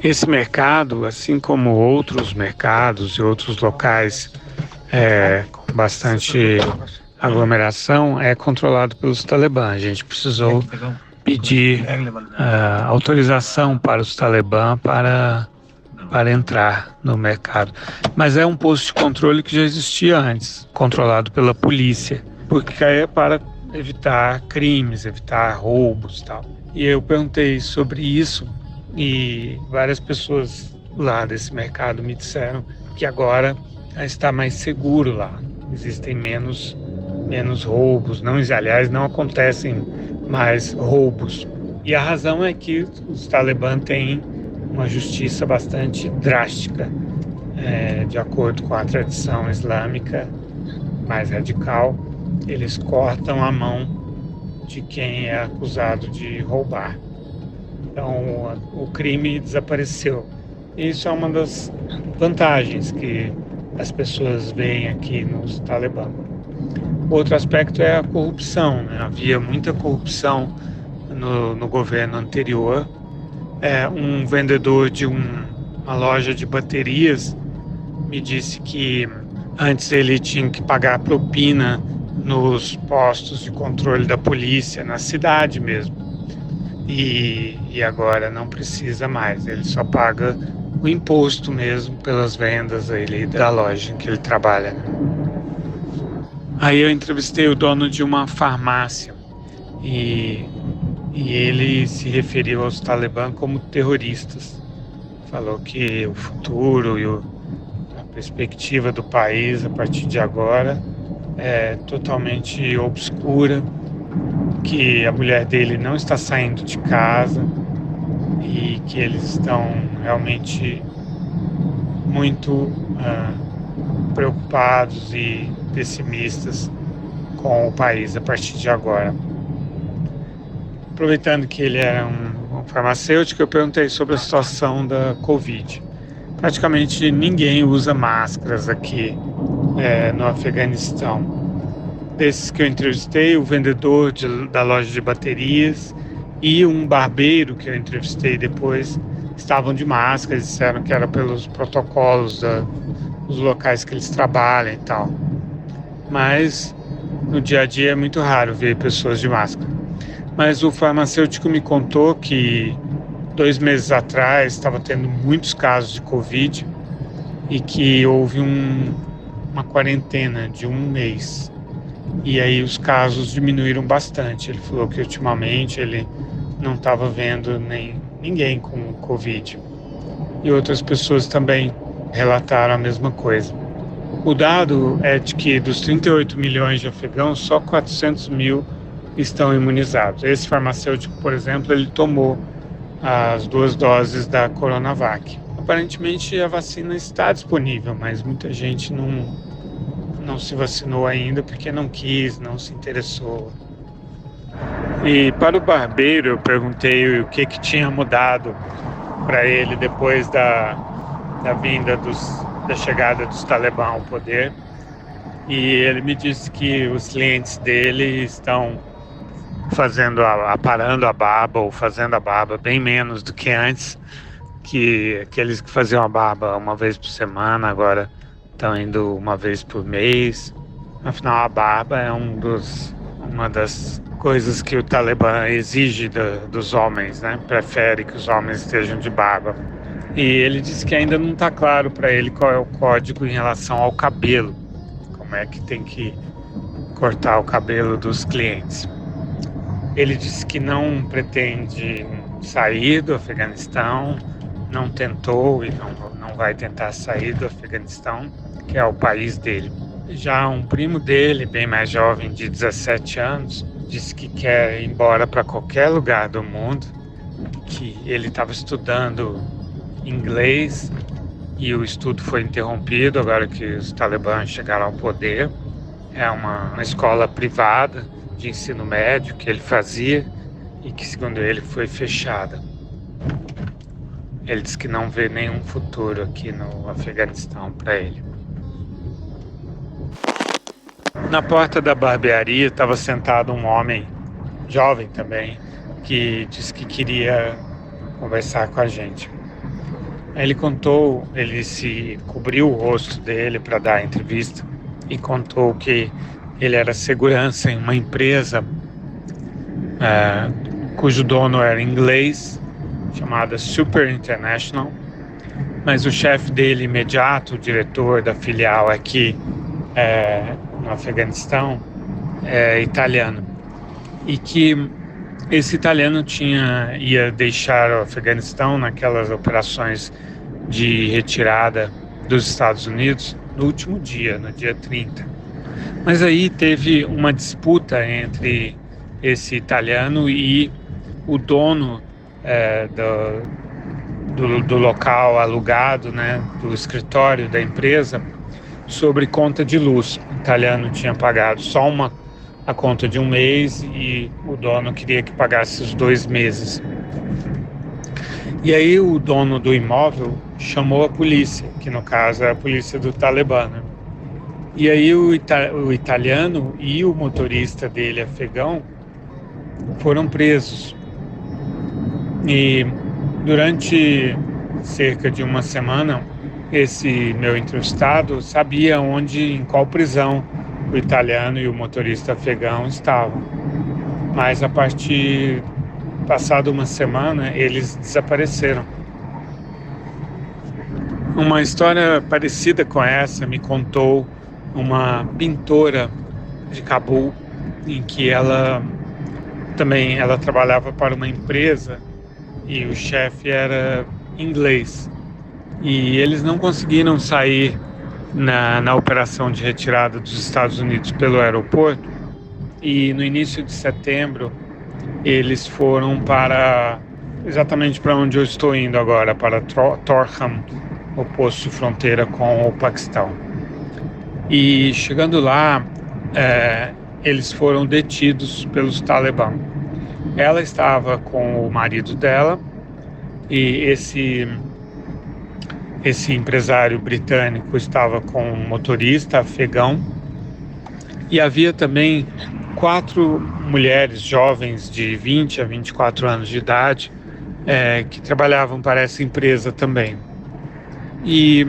Speaker 2: Esse mercado, assim como outros mercados e outros locais com bastante aglomeração, é controlado pelos Talibã. A gente precisou pedir autorização para os Talibã para entrar no mercado. Mas é um posto de controle que já existia antes, controlado pela polícia, porque é para evitar crimes, evitar roubos e tal. E eu perguntei sobre isso e várias pessoas lá desse mercado me disseram que agora está mais seguro lá. Existem menos roubos, aliás, não acontecem mais roubos. E a razão é que os Talibã têm uma justiça bastante drástica, de acordo com a tradição islâmica mais radical. Eles cortam a mão de quem é acusado de roubar. Então, o crime desapareceu. Isso é uma das vantagens que as pessoas veem aqui nos Talibã. Outro aspecto é a corrupção, né? Havia muita corrupção no governo anterior. Um vendedor de uma loja de baterias me disse que antes ele tinha que pagar propina nos postos de controle da polícia, na cidade mesmo. E agora não precisa mais, ele só paga o imposto mesmo pelas vendas ali da loja em que ele trabalha, né? Aí eu entrevistei o dono de uma farmácia e ele se referiu aos Talibã como terroristas. Falou que o futuro e a perspectiva do país a partir de agora é totalmente obscura, que a mulher dele não está saindo de casa e que eles estão realmente muito preocupados e pessimistas com o país a partir de agora. Aproveitando que ele era um farmacêutico, eu perguntei sobre a situação da Covid. Praticamente ninguém usa máscaras aqui no Afeganistão. Desses que eu entrevistei, o vendedor da loja de baterias e um barbeiro que eu entrevistei depois estavam de máscara, disseram que era pelos protocolos dos locais que eles trabalham e tal. Mas no dia a dia é muito raro ver pessoas de máscara.
Speaker 1: mas o farmacêutico me contou que 2 meses atrás estava tendo muitos casos de Covid e que houve uma quarentena de 1 mês. E aí os casos diminuíram bastante. Ele falou que ultimamente ele não estava vendo ninguém com Covid. E outras pessoas também relataram a mesma coisa. O dado é de que dos 38 milhões de afegãos, só 400 mil estão imunizados. Esse farmacêutico, por exemplo, ele tomou as 2 doses da Coronavac. Aparentemente a vacina está disponível, mas muita gente não se vacinou ainda porque não quis, não se interessou. E para o barbeiro eu perguntei o que tinha mudado para ele depois da chegada dos Talibã ao poder. E ele me disse que os clientes dele estão aparando a barba ou fazendo a barba bem menos do que antes, que aqueles que faziam a barba uma vez por semana agora estão indo uma vez por mês. Afinal, a barba é uma das coisas que o Talibã exige dos homens, né? Prefere que os homens estejam de barba. E ele disse que ainda não está claro para ele qual é o código em relação ao cabelo, como é que tem que cortar o cabelo dos clientes. Ele disse que não pretende sair do Afeganistão, não tentou e não vai tentar sair do Afeganistão, que é o país dele. Já um primo dele, bem mais jovem, de 17 anos, disse que quer ir embora para qualquer lugar do mundo, que ele estava estudando inglês e o estudo foi interrompido agora que os Talibã chegaram ao poder. É uma escola privada de ensino médio que ele fazia e que, segundo ele, foi fechada. Ele disse que não vê nenhum futuro aqui no Afeganistão para ele. Na porta da barbearia estava sentado um homem, jovem também, que disse que queria conversar com a gente. Aí ele se cobriu o rosto dele para dar a entrevista e contou que ele era segurança em uma empresa cujo dono era inglês, chamada Super International, mas o chefe dele imediato, o diretor da filial aqui no Afeganistão, é italiano. E que esse italiano ia deixar o Afeganistão naquelas operações de retirada dos Estados Unidos no último dia, no dia 30. Mas aí teve uma disputa entre esse italiano e o dono do local alugado, né, do escritório da empresa, sobre conta de luz. O italiano tinha pagado só a conta de 1 mês e o dono queria que pagasse os 2 meses. E aí o dono do imóvel chamou a polícia, que no caso é a polícia do Talibã, né? E aí o italiano e o motorista dele, afegão, foram presos. E durante cerca de 1 semana, esse meu entrevistado sabia em qual prisão o italiano e o motorista afegão estavam. Mas passada 1 semana, eles desapareceram. Uma história parecida com essa me contou uma pintora de Cabul, em que ela trabalhava para uma empresa e o chefe era inglês. E eles não conseguiram sair na operação de retirada dos Estados Unidos pelo aeroporto. E no início de setembro, eles foram exatamente para onde eu estou indo agora, para Torkham, o posto de fronteira com o Paquistão. E chegando lá, eles foram detidos pelos Talibã. Ela estava com o marido dela e esse empresário britânico estava com um motorista afegão. E havia também 4 mulheres jovens de 20 a 24 anos de idade que trabalhavam para essa empresa também. E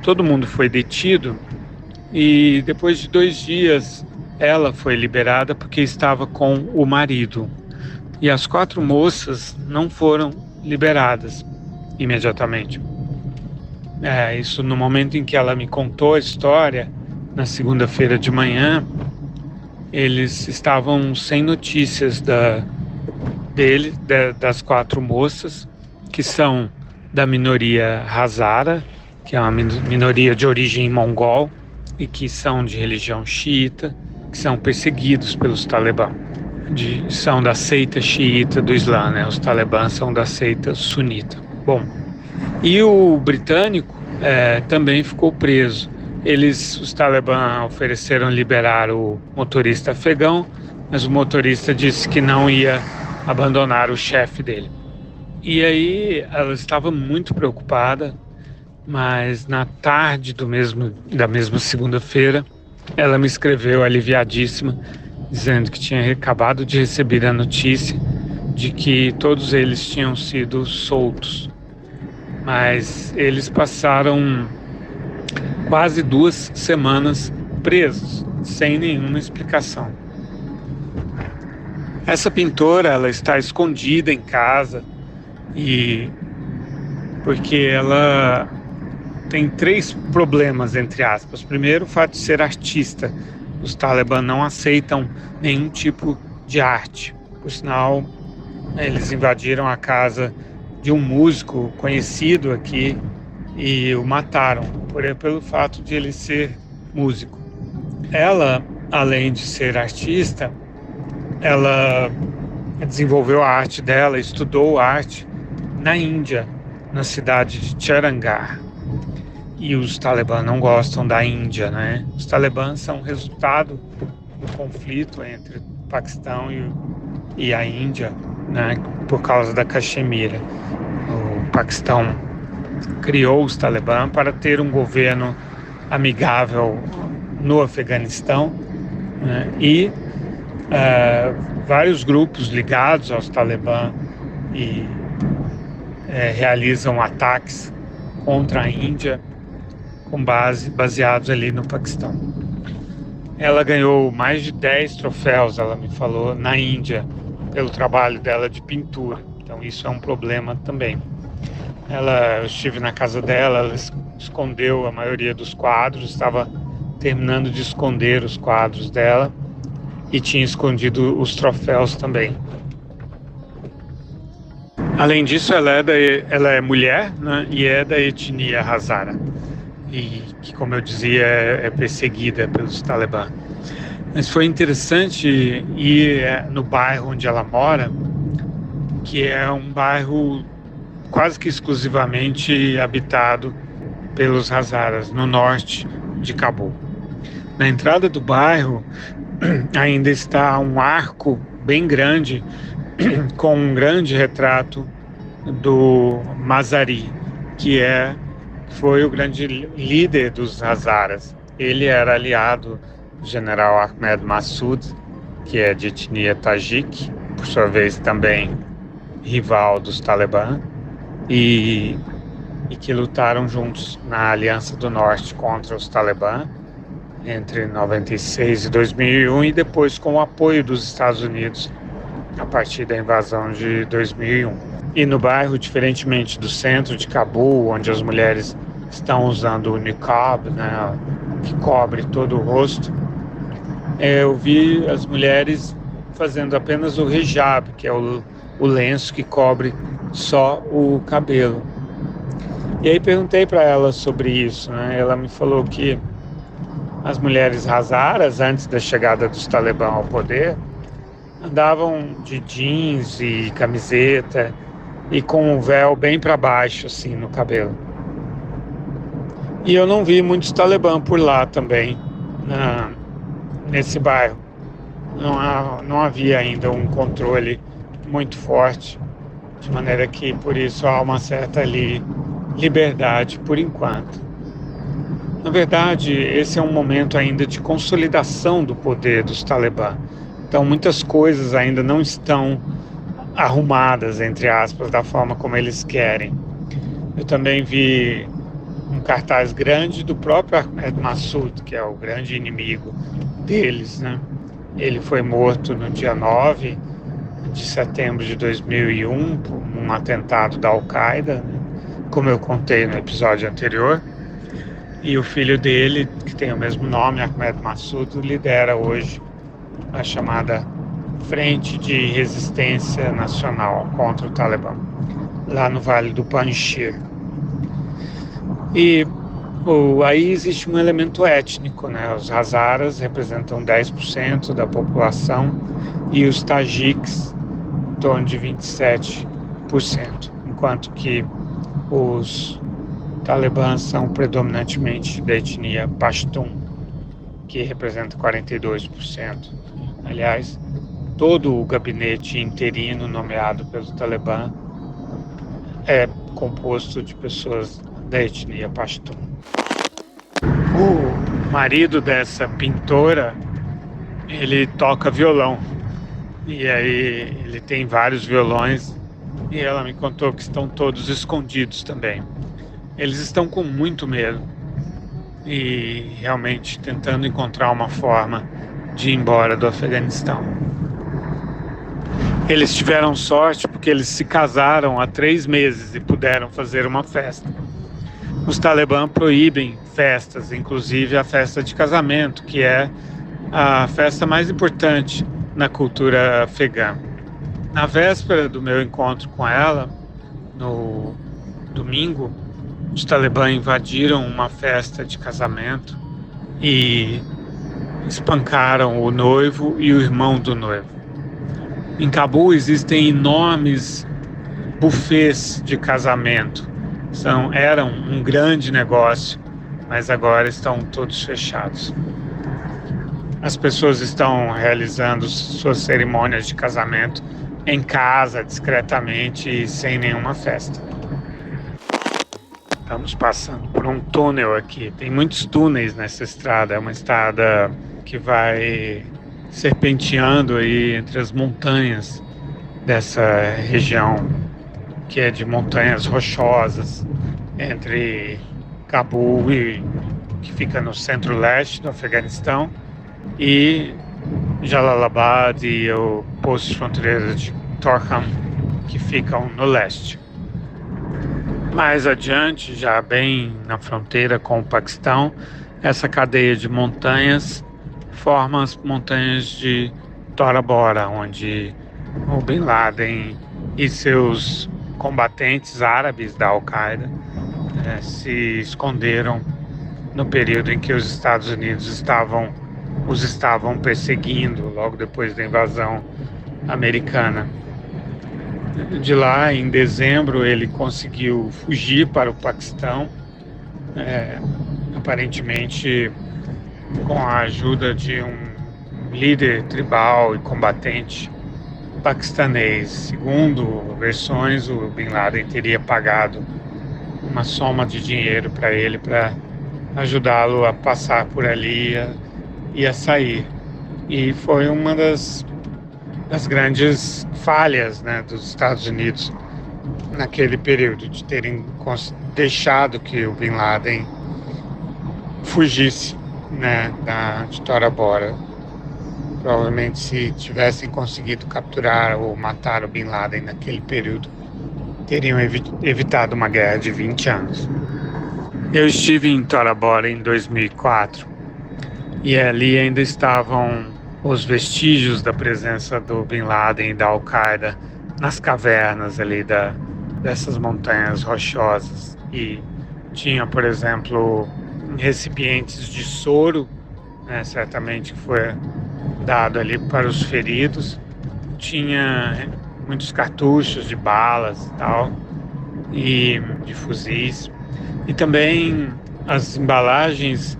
Speaker 1: todo mundo foi detido e depois de 2 dias ela foi liberada porque estava com o marido. E as 4 moças não foram liberadas imediatamente. Isso no momento em que ela me contou a história, na segunda-feira de manhã, eles estavam sem notícias das 4 moças, que são da minoria Hazara, que é uma minoria de origem mongol e que são de religião xiita, que são perseguidos pelos Talibã. São da seita xiita do Islã, né? Os Talibãs são da seita sunita. Bom, e o britânico também ficou preso. Os Talibã ofereceram liberar o motorista afegão, mas o motorista disse que não ia abandonar o chefe dele. E aí ela estava muito preocupada, mas na tarde da mesma segunda-feira, ela me escreveu aliviadíssima, dizendo que tinha acabado de receber a notícia de que todos eles tinham sido soltos. Mas eles passaram quase 2 semanas presos, sem nenhuma explicação. Essa pintora, ela está escondida em casa, porque ela tem 3 problemas, entre aspas. Primeiro, o fato de ser artista. Os Talibã não aceitam nenhum tipo de arte. Por sinal, eles invadiram a casa de um músico conhecido aqui e o mataram pelo fato de ele ser músico. Ela, além de ser artista, ela desenvolveu a arte dela, estudou arte na Índia, na cidade de Charangarh. E os Talibã não gostam da Índia, né? Os Talibã são resultado do conflito entre o Paquistão e a Índia, né? Por causa da Caxemira. O Paquistão criou os Talibã para ter um governo amigável no Afeganistão, né? E vários grupos ligados aos Talibã realizam ataques contra a Índia baseados ali no Paquistão. Ela ganhou mais de 10 troféus, ela me falou, na Índia, pelo trabalho dela de pintura. Então isso é um problema também. Eu estive na casa dela, ela escondeu a maioria dos quadros, estava terminando de esconder os quadros dela e tinha escondido os troféus também. Além disso, ela é mulher, né, e é da etnia Hazara, e que, como eu dizia, é perseguida pelos Talibã. Mas foi interessante ir no bairro onde ela mora, que é um bairro quase que exclusivamente habitado pelos Hazaras, no norte de Cabul. Na entrada do bairro ainda está um arco bem grande com um grande retrato do Mazari, que foi o grande líder dos Hazaras. Ele era aliado do general Ahmed Massoud, que é de etnia Tajik, por sua vez também rival dos Talibã, e que lutaram juntos na Aliança do Norte contra os Talibã entre 96 e 2001 e depois com o apoio dos Estados Unidos a partir da invasão de 2001. E no bairro, diferentemente do centro de Cabul, onde as mulheres estão usando o niqab, né, que cobre todo o rosto, eu vi as mulheres fazendo apenas o hijab, que é o lenço que cobre só o cabelo. E aí perguntei para ela sobre isso, né? Ela me falou que as mulheres Hazaras, antes da chegada dos Talibã ao poder, andavam de jeans e camiseta e com o véu bem para baixo, assim, no cabelo. E eu não vi muitos Talibã por lá também, nesse bairro. Não havia ainda um controle muito forte, de maneira que, por isso, há uma certa liberdade por enquanto. Na verdade, esse é um momento ainda de consolidação do poder dos Talibã. Então, muitas coisas ainda não estão arrumadas, entre aspas, da forma como eles querem. Eu também vi um cartaz grande do próprio Ahmed Massoud, que é o grande inimigo deles, né? Ele foi morto no dia 9 de setembro de 2001 por um atentado da Al-Qaeda, né? Como eu contei no episódio anterior. E o filho dele, que tem o mesmo nome, Ahmed Massoud, lidera hoje a chamada Frente de Resistência Nacional contra o Talibã, lá no Vale do Panjshir. E aí existe um elemento étnico, né? Os Hazaras representam 10% da população e os tajiques em torno de 27%, enquanto que os talibãs são predominantemente da etnia Pashtun, que representa 42%. Aliás, todo o gabinete interino nomeado pelo Talibã é composto de pessoas da etnia Pashtun. O marido dessa pintora, ele toca violão. E aí ele tem vários violões e ela me contou que estão todos escondidos também. Eles estão com muito medo e realmente tentando encontrar uma forma de ir embora do Afeganistão. Eles tiveram sorte porque eles se casaram há 3 meses e puderam fazer uma festa. Os Talibã proíbem festas, inclusive a festa de casamento, que é a festa mais importante na cultura afegã. Na véspera do meu encontro com ela, no domingo, os Talibã invadiram uma festa de casamento e espancaram o noivo e o irmão do noivo. Em Cabul existem enormes buffets de casamento. Eram um grande negócio, mas agora estão todos fechados. As pessoas estão realizando suas cerimônias de casamento em casa, discretamente e sem nenhuma festa. Estamos passando por um túnel aqui. Tem muitos túneis nessa estrada. É uma estrada que vai serpenteando aí entre as montanhas dessa região, que é de montanhas rochosas, entre Cabul, que fica no centro-leste do Afeganistão, e Jalalabad e o posto fronteiriço de Torkham, que ficam no leste. Mais adiante, já bem na fronteira com o Paquistão, essa cadeia de montanhas forma as montanhas de Tora Bora, onde o Bin Laden e seus combatentes árabes da Al-Qaeda se esconderam no período em que os Estados Unidos os estavam perseguindo, logo depois da invasão americana. De lá, em dezembro, ele conseguiu fugir para o Paquistão, aparentemente com a ajuda de um líder tribal e combatente paquistanês. Segundo versões, o Bin Laden teria pagado uma soma de dinheiro para ele para ajudá-lo a passar por ali e a sair. E foi uma das grandes falhas, né, dos Estados Unidos naquele período, de terem deixado que o Bin Laden fugisse, né, de Tora Bora. Provavelmente, se tivessem conseguido capturar ou matar o Bin Laden naquele período, teriam evitado uma guerra de 20 anos. Eu estive em Tora Bora em 2004 e ali ainda estavam os vestígios da presença do Bin Laden e da Al-Qaeda nas cavernas ali dessas montanhas rochosas. E tinha, por exemplo, recipientes de soro, né, certamente que foi dado ali para os feridos. Tinha muitos cartuchos de balas e tal, e de fuzis. E também as embalagens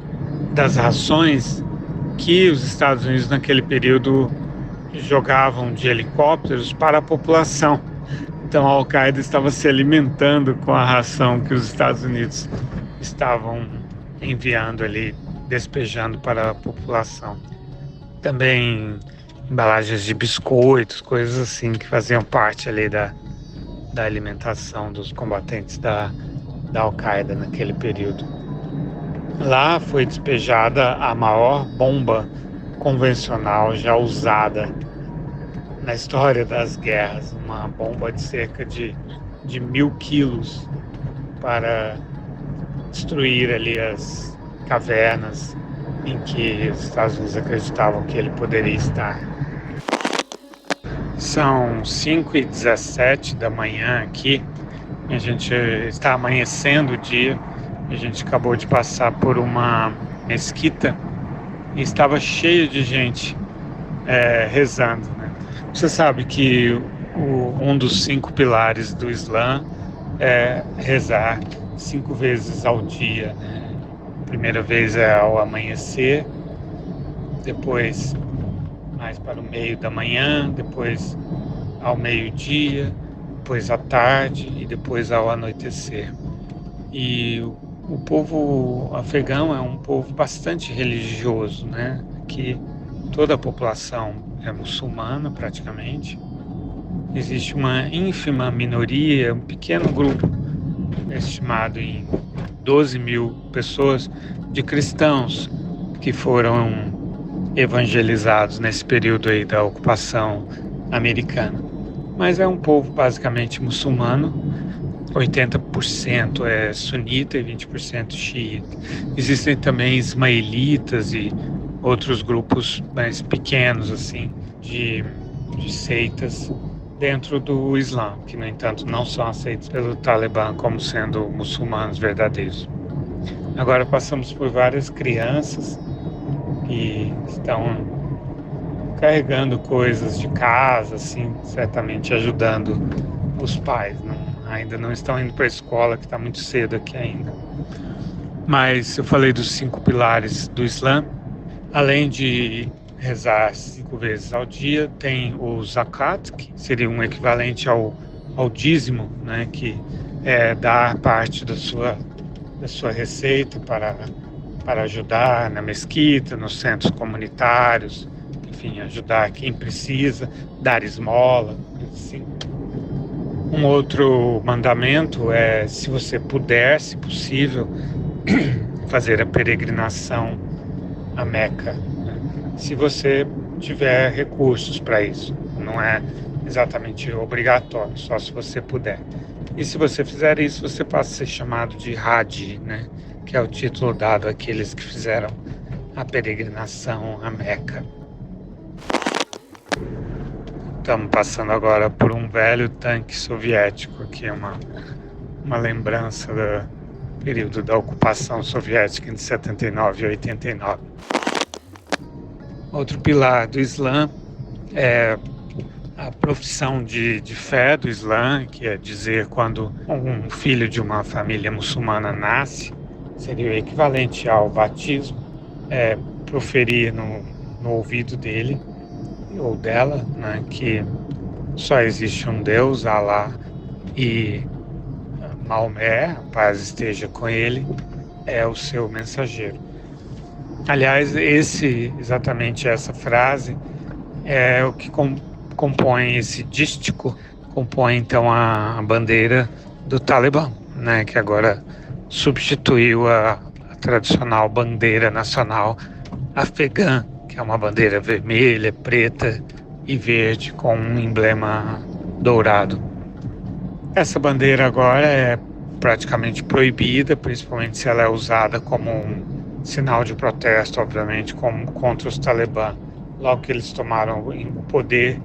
Speaker 1: das rações que os Estados Unidos naquele período jogavam de helicópteros para a população. Então a Al-Qaeda estava se alimentando com a ração que os Estados Unidos estavam enviando ali, despejando para a população. Também embalagens de biscoitos, coisas assim que faziam parte ali da alimentação dos combatentes da Al-Qaeda naquele período. Lá foi despejada a maior bomba
Speaker 2: convencional já usada na história das guerras, uma bomba de cerca de 1.000 quilos para destruir ali as cavernas em que os Estados Unidos acreditavam que ele poderia estar. São 5h17 da manhã aqui, a gente está amanhecendo o dia, a gente acabou de passar por uma mesquita e estava cheio de gente rezando, né? Você sabe que um dos 5 pilares do Islã é rezar 5 vezes ao dia, né? A primeira vez é ao amanhecer, depois mais para o meio da manhã, depois ao meio-dia, depois à tarde e depois ao anoitecer. E o povo afegão é um povo bastante religioso, né? Que toda a população é muçulmana praticamente. Existe uma ínfima minoria, um pequeno grupo, estimado em 12.000 pessoas, de cristãos que foram evangelizados nesse período aí da ocupação americana. Mas é um povo basicamente muçulmano, 80% é sunita e 20% xiita. Existem também ismaelitas e outros grupos mais pequenos, assim, de seitas dentro do Islã, que, no entanto, não são aceitos pelo Talibã como sendo muçulmanos verdadeiros. Agora passamos por várias crianças que estão carregando coisas de casa, assim, certamente ajudando os pais. Ainda não estão indo para a escola, que está muito cedo aqui ainda. Mas eu falei dos 5 pilares do Islã. Além de rezar 5 vezes ao dia, tem o zakat, que seria um equivalente ao dízimo, né, que é dar parte da sua receita para ajudar na mesquita, nos centros comunitários, enfim, ajudar quem precisa, dar esmola, assim. Um outro mandamento é, se você puder, se possível, fazer a peregrinação a Meca, né? Se você tiver recursos para isso. Não é exatamente obrigatório, só se você puder. E se você fizer isso, você passa a ser chamado de Hajj, né? Que é o título dado àqueles que fizeram a peregrinação a Meca. Estamos passando agora por um velho tanque soviético, que é uma lembrança do período da ocupação soviética entre 79 e 89. Outro pilar do Islã é a profissão de fé do Islã, que é dizer quando um filho de uma família muçulmana nasce, seria o equivalente ao batismo, proferir no ouvido dele ou dela, né, que só existe um Deus, Alá, e Maomé, a paz esteja com ele, é o seu mensageiro. Aliás, exatamente essa frase é o que compõe esse dístico, compõe então a bandeira do Talibã, né, que agora substituiu a tradicional bandeira nacional afegã, que é uma bandeira vermelha, preta e verde com um emblema dourado. Essa bandeira agora é praticamente proibida, principalmente se ela é usada como um sinal de protesto, obviamente, contra os Talibã. Logo que eles tomaram o poder,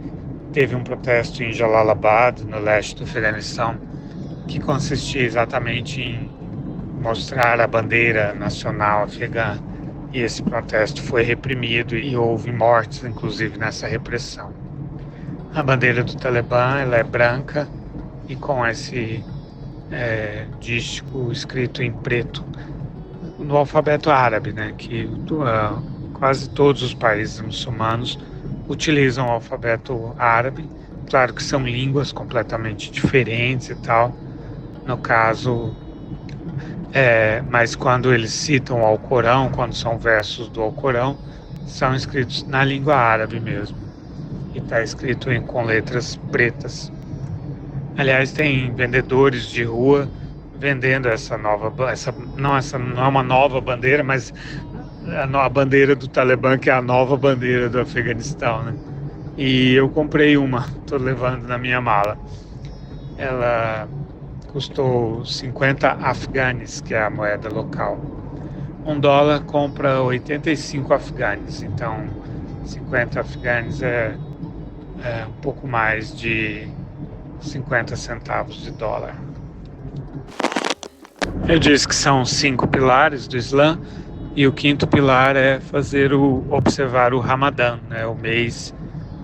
Speaker 2: teve um protesto em Jalalabad, no leste do Afeganistão, que consistia exatamente em mostrar a bandeira nacional afegã. E esse protesto foi reprimido e houve mortes, inclusive, nessa repressão. A bandeira do Talibã, ela é branca e com esse dístico escrito em preto no alfabeto árabe, né, que quase todos os países muçulmanos utilizam o alfabeto árabe. Claro que são línguas completamente diferentes e tal. No caso, mas quando eles citam o Alcorão, quando são versos do Alcorão, são escritos na língua árabe mesmo. E está escrito com letras pretas. Aliás, tem vendedores de rua vendendo essa não é uma nova bandeira, mas a bandeira do Talibã, que é a nova bandeira do Afeganistão, né? E eu comprei uma, estou levando na minha mala. Ela custou 50 afganes, que é a moeda local. $1 compra 85 afganes, então 50 afganes é um pouco mais de 50 centavos de dólar. Eu disse que são 5 pilares do Islã, e o 5º pilar é observar o Ramadã, né, o mês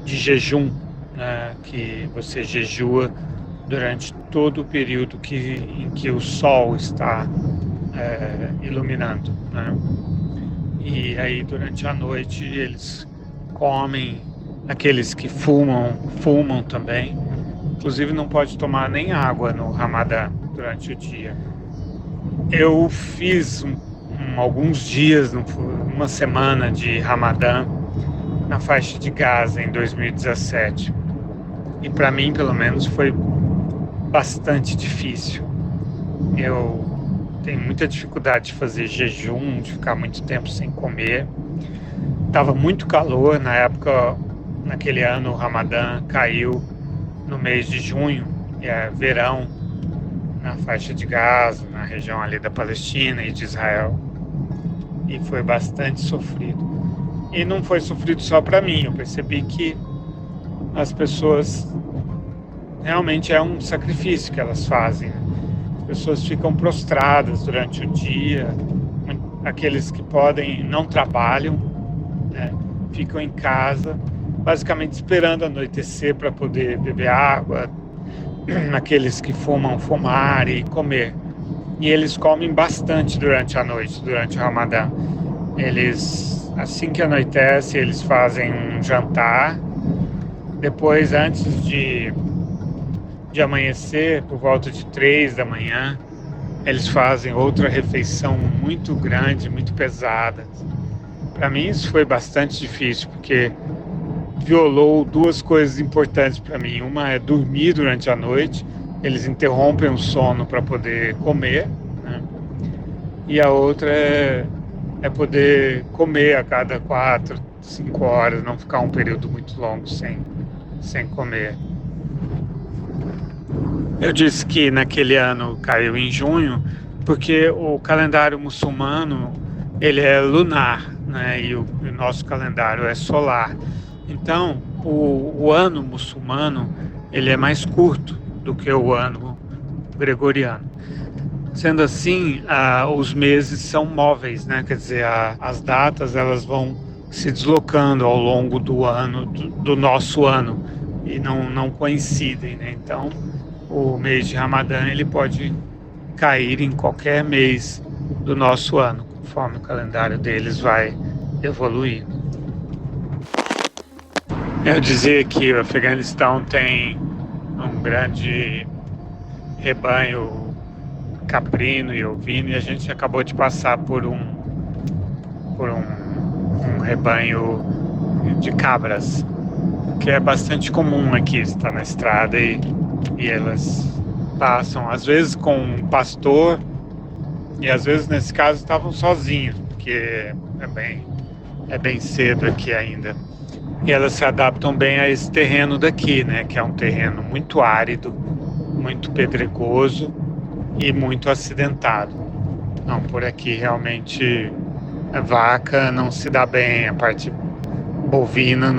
Speaker 2: de jejum, né, que você jejua durante todo o período em que o sol está iluminando, né? E aí durante a noite eles comem, aqueles que fumam também. Inclusive não pode tomar nem água no Ramadã durante o dia. Eu fiz alguns dias, uma semana de Ramadã na faixa de Gaza em 2017. E para mim, pelo menos, foi bastante difícil. Eu tenho muita dificuldade de fazer jejum, de ficar muito tempo sem comer. Tava muito calor na época, naquele ano o Ramadã caiu no mês de junho, verão, na faixa de Gaza, na região ali da Palestina e de Israel. E foi bastante sofrido. E não foi sofrido só para mim, eu percebi que as pessoas, realmente é um sacrifício que elas fazem. As pessoas ficam prostradas durante o dia, aqueles que podem não trabalham, né, ficam em casa, basicamente esperando anoitecer para poder beber água, aqueles que fumar e comer. E eles comem bastante durante a noite, durante o Ramadã. Eles, assim que anoitece, eles fazem um jantar. Depois, antes de amanhecer, por volta de 3 da manhã, eles fazem outra refeição muito grande, muito pesada. Para mim isso foi bastante difícil, porque violou 2 coisas importantes para mim. Uma é dormir durante a noite, eles interrompem o sono para poder comer, né? E a outra é poder comer a cada 4, 5 horas, não ficar um período muito longo sem comer. Eu disse que naquele ano caiu em junho, porque o calendário muçulmano ele é lunar, né? E o nosso calendário é solar. Então, o ano muçulmano ele é mais curto do que o ano gregoriano. Sendo assim, os meses são móveis, né? Quer dizer, as datas elas vão se deslocando ao longo do ano, do nosso ano, e não coincidem, né? Então, o mês de Ramadã ele pode cair em qualquer mês do nosso ano, conforme o calendário deles vai evoluindo. Eu dizia que o Afeganistão tem um grande rebanho caprino e ovino, e a gente acabou de passar por um rebanho de cabras, que é bastante comum aqui, está na estrada e elas passam, às vezes com um pastor, e às vezes nesse caso estavam sozinhos, porque é bem cedo aqui ainda. E elas se adaptam bem a esse terreno daqui, né? Que é um terreno muito árido, muito pedregoso e muito acidentado. Não, por aqui realmente a vaca não se dá bem, a parte bovina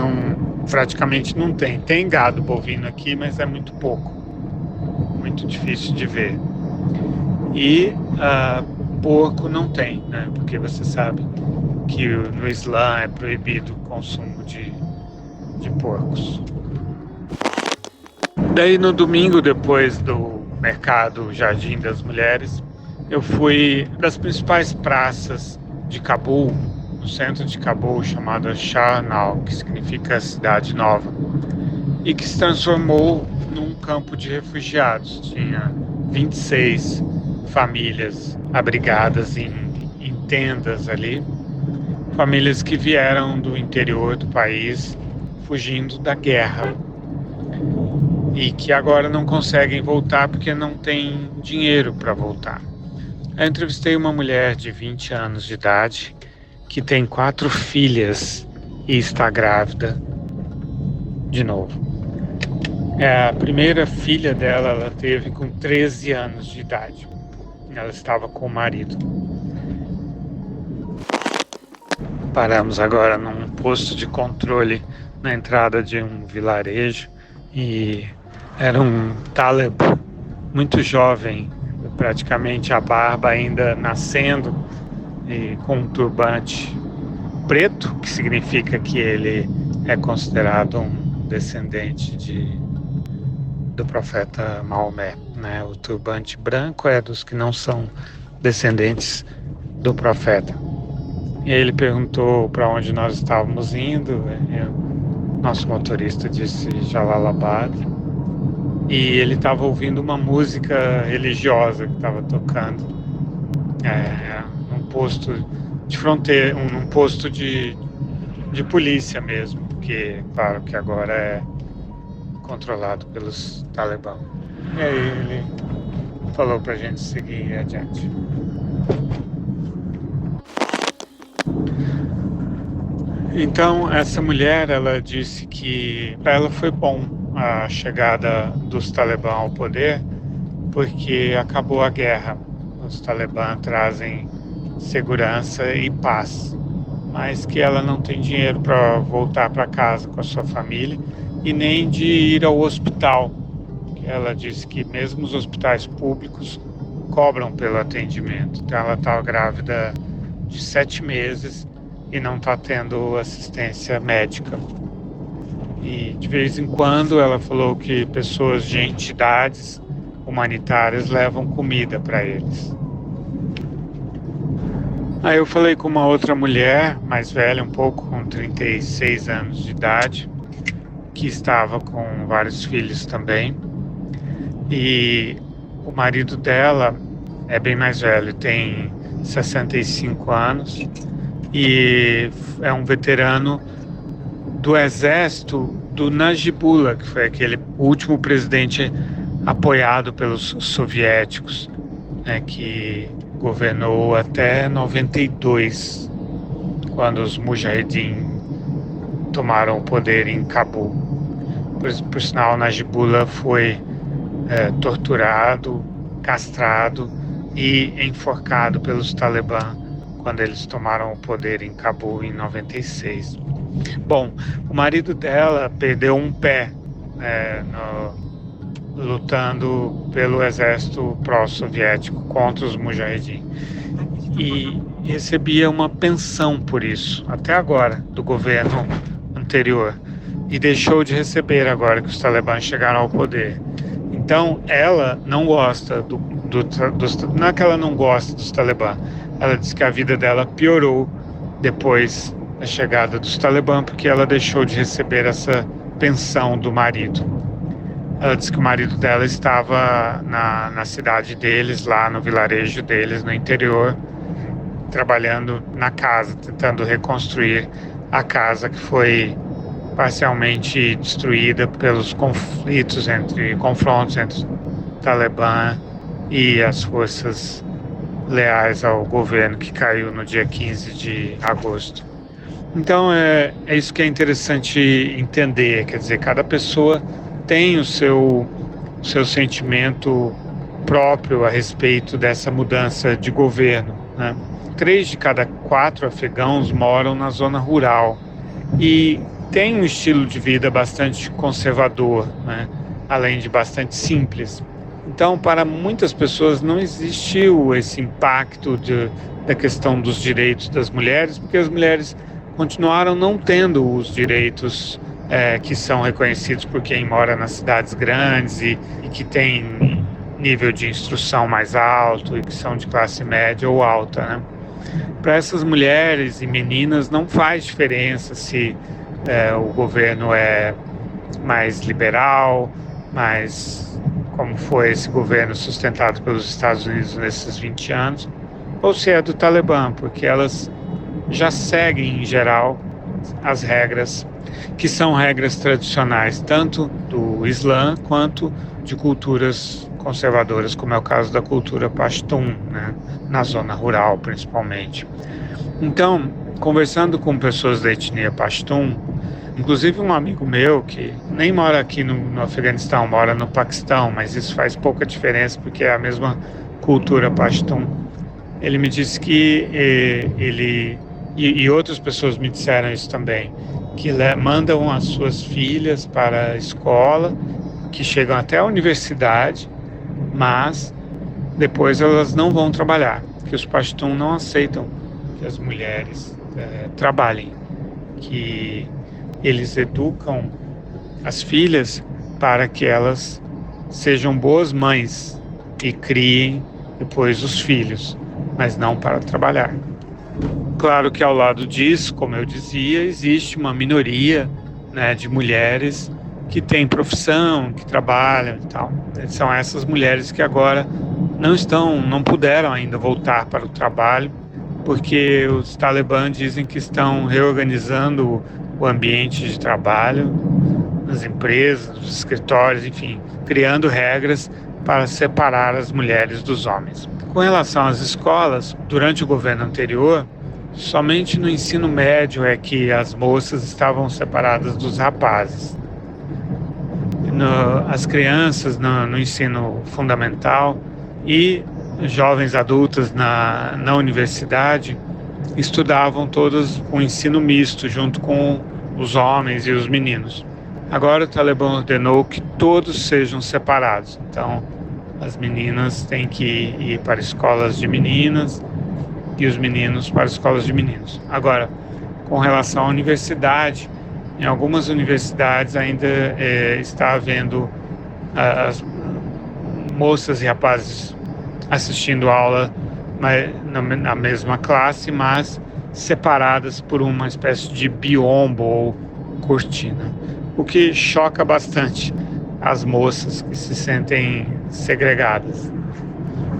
Speaker 2: praticamente não tem. Tem gado bovino aqui, mas é muito pouco, muito difícil de ver. E porco não tem, né? Porque você sabe que no Islã é proibido o consumo de porcos. Daí no domingo, depois do mercado Jardim das Mulheres, eu fui das principais praças de Cabul, no centro de Cabul, chamada Shahrnal, que significa cidade nova, e que se transformou num campo de refugiados. Tinha 26 famílias abrigadas em tendas ali, famílias que vieram do interior do país fugindo da guerra e que agora não conseguem voltar porque não tem dinheiro para voltar. Eu entrevistei uma mulher de 20 anos de idade
Speaker 6: que tem 4 filhas e está grávida de novo. A primeira filha dela, ela teve com 13 anos de idade. Ela estava com o marido. Paramos agora num posto de controle na entrada de um vilarejo e era um talib muito jovem, praticamente a barba ainda nascendo e com um turbante preto, que significa que ele é considerado um descendente do profeta Maomé, né? O turbante branco é dos que não são descendentes do profeta. E ele perguntou para onde nós estávamos indo. Nosso motorista disse Jalalabad. E ele estava ouvindo uma música religiosa que estava tocando num posto de fronteira, num posto de polícia mesmo, porque claro que agora é controlado pelos talibã. E aí ele falou pra gente seguir adiante. Então essa mulher, ela disse que para ela foi bom a chegada dos talibã ao poder, porque acabou a guerra. Os talibã trazem segurança e paz, mas que ela não tem dinheiro para voltar para casa com a sua família e nem de ir ao hospital. Ela disse que mesmo os hospitais públicos cobram pelo atendimento. Então ela estava grávida de 7 meses e não está tendo assistência médica. E de vez em quando ela falou que pessoas de entidades humanitárias levam comida para eles. Aí eu falei com uma outra mulher, mais velha um pouco, com 36 anos de idade, que estava com vários filhos também. E o marido dela é bem mais velho, tem 65 anos e é um veterano do exército do Najibullah, que foi aquele último presidente apoiado pelos soviéticos, né, que governou até 92, quando os Mujahedin tomaram o poder em Cabul. Por sinal, Najibullah foi torturado, castrado e enforcado pelos talibã quando eles tomaram o poder em Cabul em 96. Bom, o marido dela perdeu um pé lutando pelo exército pró-soviético contra os Mujahedin e recebia uma pensão por isso, até agora, do governo anterior, e deixou de receber agora que os talibã chegaram ao poder. Então ela não gosta não é que ela não gosta dos talibã, ela diz que a vida dela piorou depois da chegada dos talibã, porque ela deixou de receber essa pensão do marido. Ela disse que o marido dela estava na cidade deles, lá no vilarejo deles, no interior, trabalhando na casa, tentando reconstruir a casa que foi parcialmente destruída pelos confrontos entre o Talibã e as forças leais ao governo que caiu no dia 15 de agosto. Então é isso que é interessante entender, quer dizer, cada pessoa tem o seu sentimento próprio a respeito dessa mudança de governo, né? 3 de cada 4 afegãos moram na zona rural e tem um estilo de vida bastante conservador, né? Além de bastante simples. Então, para muitas pessoas não existiu esse impacto da questão dos direitos das mulheres, porque as mulheres continuaram não tendo os direitos que são reconhecidos por quem mora nas cidades grandes e que tem nível de instrução mais alto e que são de classe média ou alta, né? Para essas mulheres e meninas não faz diferença se o governo é mais liberal, mais como foi esse governo sustentado pelos Estados Unidos nesses 20 anos, ou se é do Talibã, porque elas já seguem, em geral, as regras que são regras tradicionais, tanto do Islã quanto de culturas conservadoras, como é o caso da cultura Pashtun, né, na zona rural principalmente. Então,
Speaker 1: conversando com pessoas da etnia Pashtun, inclusive um amigo meu que nem mora aqui no Afeganistão, mora no Paquistão, mas isso faz pouca diferença porque é a mesma cultura Pashtun. Ele me disse que ele, e outras pessoas me disseram isso também, que mandam as suas filhas para a escola, que chegam até a universidade, mas depois elas não vão trabalhar, que os Pashtun não aceitam que as mulheres trabalhem, que eles educam as filhas para que elas sejam boas mães e criem depois os filhos, mas não para trabalhar. Claro que ao lado disso, como eu dizia, existe uma minoria, né, de mulheres que têm profissão, que trabalham e tal. São essas mulheres que agora não puderam ainda voltar para o trabalho, porque os Talibã dizem que estão reorganizando o ambiente de trabalho nas empresas, nos escritórios, enfim, criando regras para separar as mulheres dos homens. Com relação às escolas, durante o governo anterior, somente no ensino médio é que as moças estavam separadas dos rapazes. As crianças no ensino fundamental e jovens adultas na universidade estudavam todas o ensino misto junto com os homens e os meninos. Agora o Talibã ordenou que todos sejam separados. Então as meninas têm que ir para escolas de meninas e os meninos para escolas de meninos. Agora, com relação à universidade, em algumas universidades ainda está havendo as moças e rapazes assistindo aula na mesma classe, mas separadas por uma espécie de biombo ou cortina, o que choca bastante as moças que se sentem segregadas.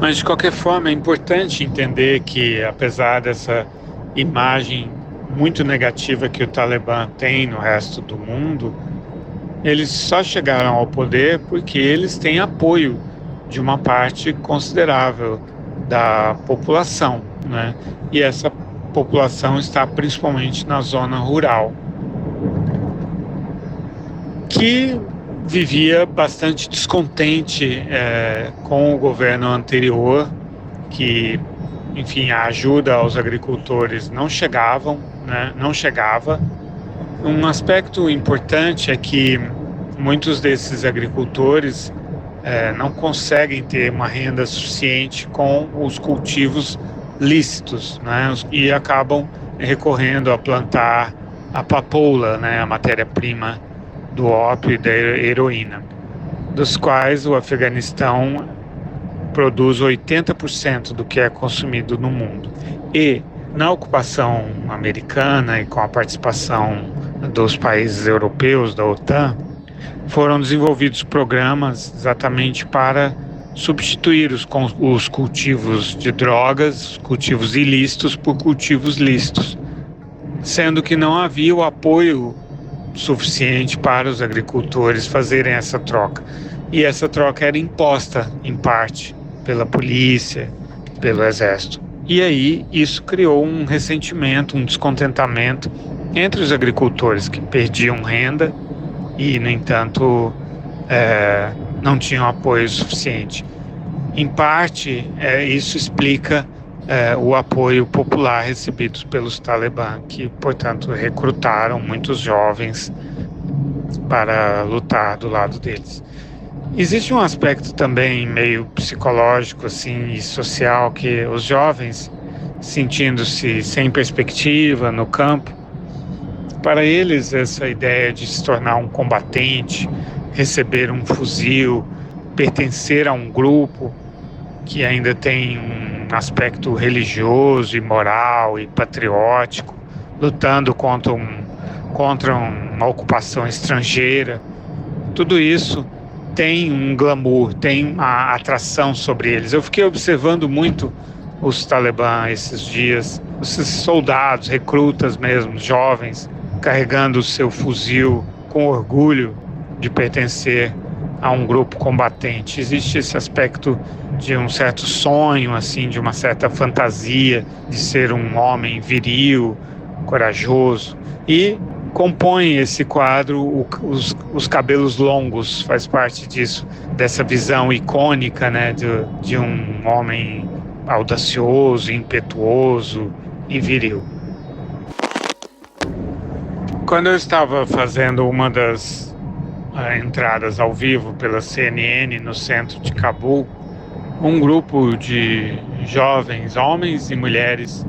Speaker 1: Mas de qualquer forma é importante entender que, apesar dessa imagem muito negativa que o Talibã tem no resto do mundo, eles só chegaram ao poder porque eles têm apoio de uma parte considerável da população, né? E essa população está principalmente na zona rural, que vivia bastante descontente com o governo anterior, que, enfim, a ajuda aos agricultores não chegava. Um aspecto importante é que muitos desses agricultores não conseguem ter uma renda suficiente com os cultivos lícitos, né? E acabam recorrendo a plantar a papoula, né? A matéria-prima do ópio e da heroína, dos quais o Afeganistão produz 80% do que é consumido no mundo. E na ocupação americana e com a participação dos países europeus da OTAN, foram desenvolvidos programas exatamente para substituir os cultivos de drogas, cultivos ilícitos, por cultivos lícitos, sendo que não havia o apoio suficiente para os agricultores fazerem essa troca. E essa troca era imposta, em parte, pela polícia, pelo exército. E aí isso criou um ressentimento, um descontentamento entre os agricultores que perdiam renda e, no entanto, não tinham apoio suficiente. Em parte, isso explica o apoio popular recebido pelos Talibã, que, portanto, recrutaram muitos jovens para lutar do lado deles. Existe um aspecto também meio psicológico assim, e social, que os jovens, sentindo-se sem perspectiva no campo, para eles essa ideia de se tornar um combatente, receber um fuzil, pertencer a um grupo que ainda tem um aspecto religioso e moral e patriótico, lutando contra uma ocupação estrangeira, tudo isso tem um glamour, tem uma atração sobre eles. Eu fiquei observando muito os Talibã esses dias, esses soldados, recrutas mesmo, jovens, carregando o seu fuzil com orgulho de pertencer a um grupo combatente. Existe esse aspecto de um certo sonho, assim, de uma certa fantasia de ser um homem viril, corajoso. E compõe esse quadro os cabelos longos, faz parte disso, dessa visão icônica, né, de um homem audacioso, impetuoso e viril. Quando eu estava fazendo uma das entradas ao vivo pela CNN no centro de Cabul, um grupo de jovens, homens e mulheres,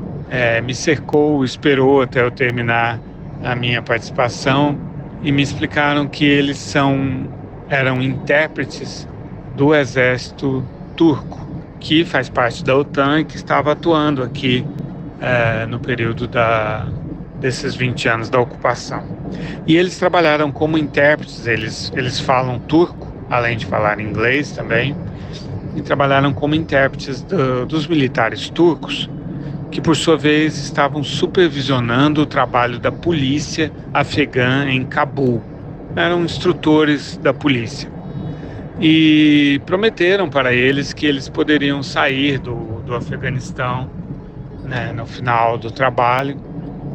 Speaker 1: me cercou, esperou até eu terminar a minha participação e me explicaram que eles eram intérpretes do exército turco, que faz parte da OTAN e que estava atuando aqui no período desses 20 anos da ocupação. E eles trabalharam como intérpretes, eles falam turco, além de falar inglês também, e trabalharam como intérpretes dos militares turcos, que por sua vez estavam supervisionando o trabalho da polícia afegã em Cabul. Eram instrutores da polícia. E prometeram para eles que eles poderiam sair do Afeganistão, né, no final do trabalho,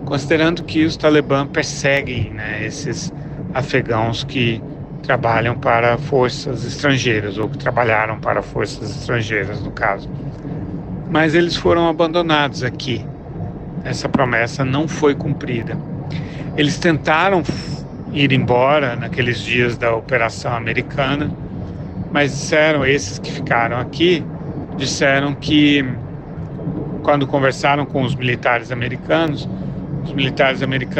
Speaker 1: considerando que os Talibã perseguem, né, esses afegãos que trabalham para forças estrangeiras, ou que trabalharam para forças estrangeiras, no caso. Mas eles foram abandonados aqui. Essa promessa não foi cumprida. Eles tentaram ir embora naqueles dias da operação americana, mas esses que ficaram aqui, disseram que quando conversaram com os militares americanos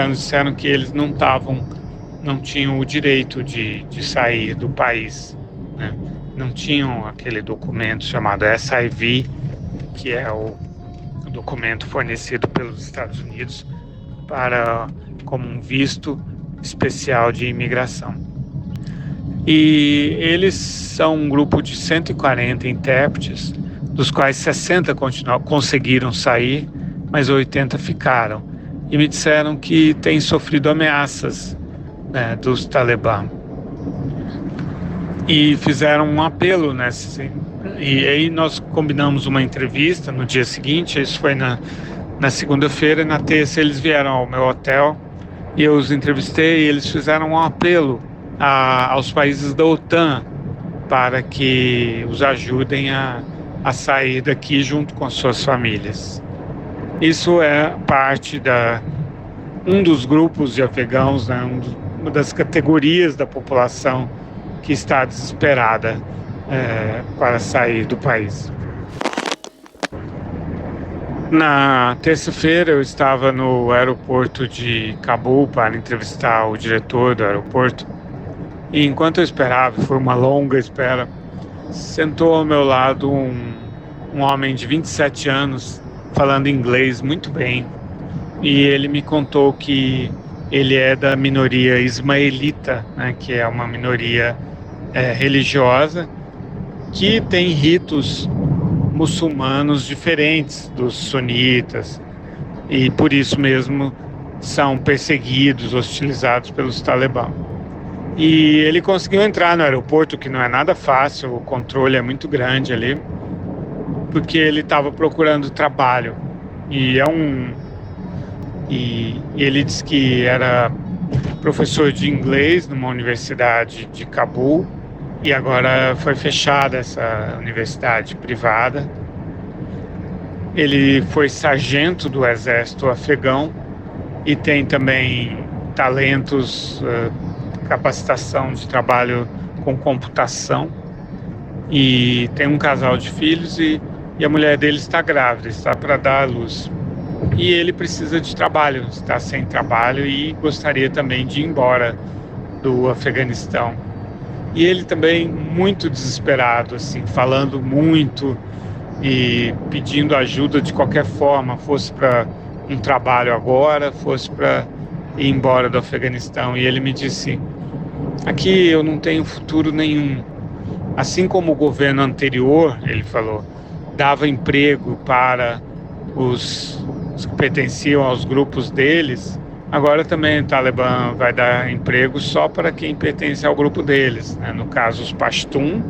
Speaker 1: disseram que eles não tinham o direito de sair do país, né? Não tinham aquele documento chamado SIV, que é o documento fornecido pelos Estados Unidos como um visto especial de imigração. E eles são um grupo de 140 intérpretes, dos quais 60 conseguiram sair, mas 80 ficaram. E me disseram que têm sofrido ameaças, né, dos Talibã. E fizeram um apelo, né? E aí nós combinamos uma entrevista no dia seguinte, isso foi na segunda-feira, e na terça eles vieram ao meu hotel e eu os entrevistei, e eles fizeram um apelo aos países da OTAN para que os ajudem a sair daqui junto com as suas famílias. Isso é parte um dos grupos de afegãos, né, uma das categorias da população que está desesperada para sair do país. Na terça-feira eu estava no aeroporto de Cabul para entrevistar o diretor do aeroporto, e enquanto eu esperava, foi uma longa espera, sentou ao meu lado um homem de 27 anos, falando inglês muito bem, e ele me contou que ele é da minoria ismaelita, né, que é uma minoria religiosa, que tem ritos muçulmanos diferentes dos sunitas, e por isso mesmo são perseguidos, hostilizados pelos Talibã. E ele conseguiu entrar no aeroporto, que não é nada fácil, o controle é muito grande ali, porque ele estava procurando trabalho. E ele disse que era professor de inglês numa universidade de Cabul, e agora foi fechada essa universidade privada. Ele foi sargento do exército afegão e tem também talentos, capacitação de trabalho com computação, e tem um casal de filhos e a mulher dele está grávida, está para dar à luz. E ele precisa de trabalho, está sem trabalho e gostaria também de ir embora do Afeganistão. E ele também muito desesperado, assim, falando muito e pedindo ajuda de qualquer forma, fosse para um trabalho agora, fosse para ir embora do Afeganistão. E ele me disse: aqui eu não tenho futuro nenhum. Assim como o governo anterior, ele falou, dava emprego para os que pertenciam aos grupos deles, agora também o Talibã vai dar emprego só para quem pertence ao grupo deles, né? No caso os Pashtun,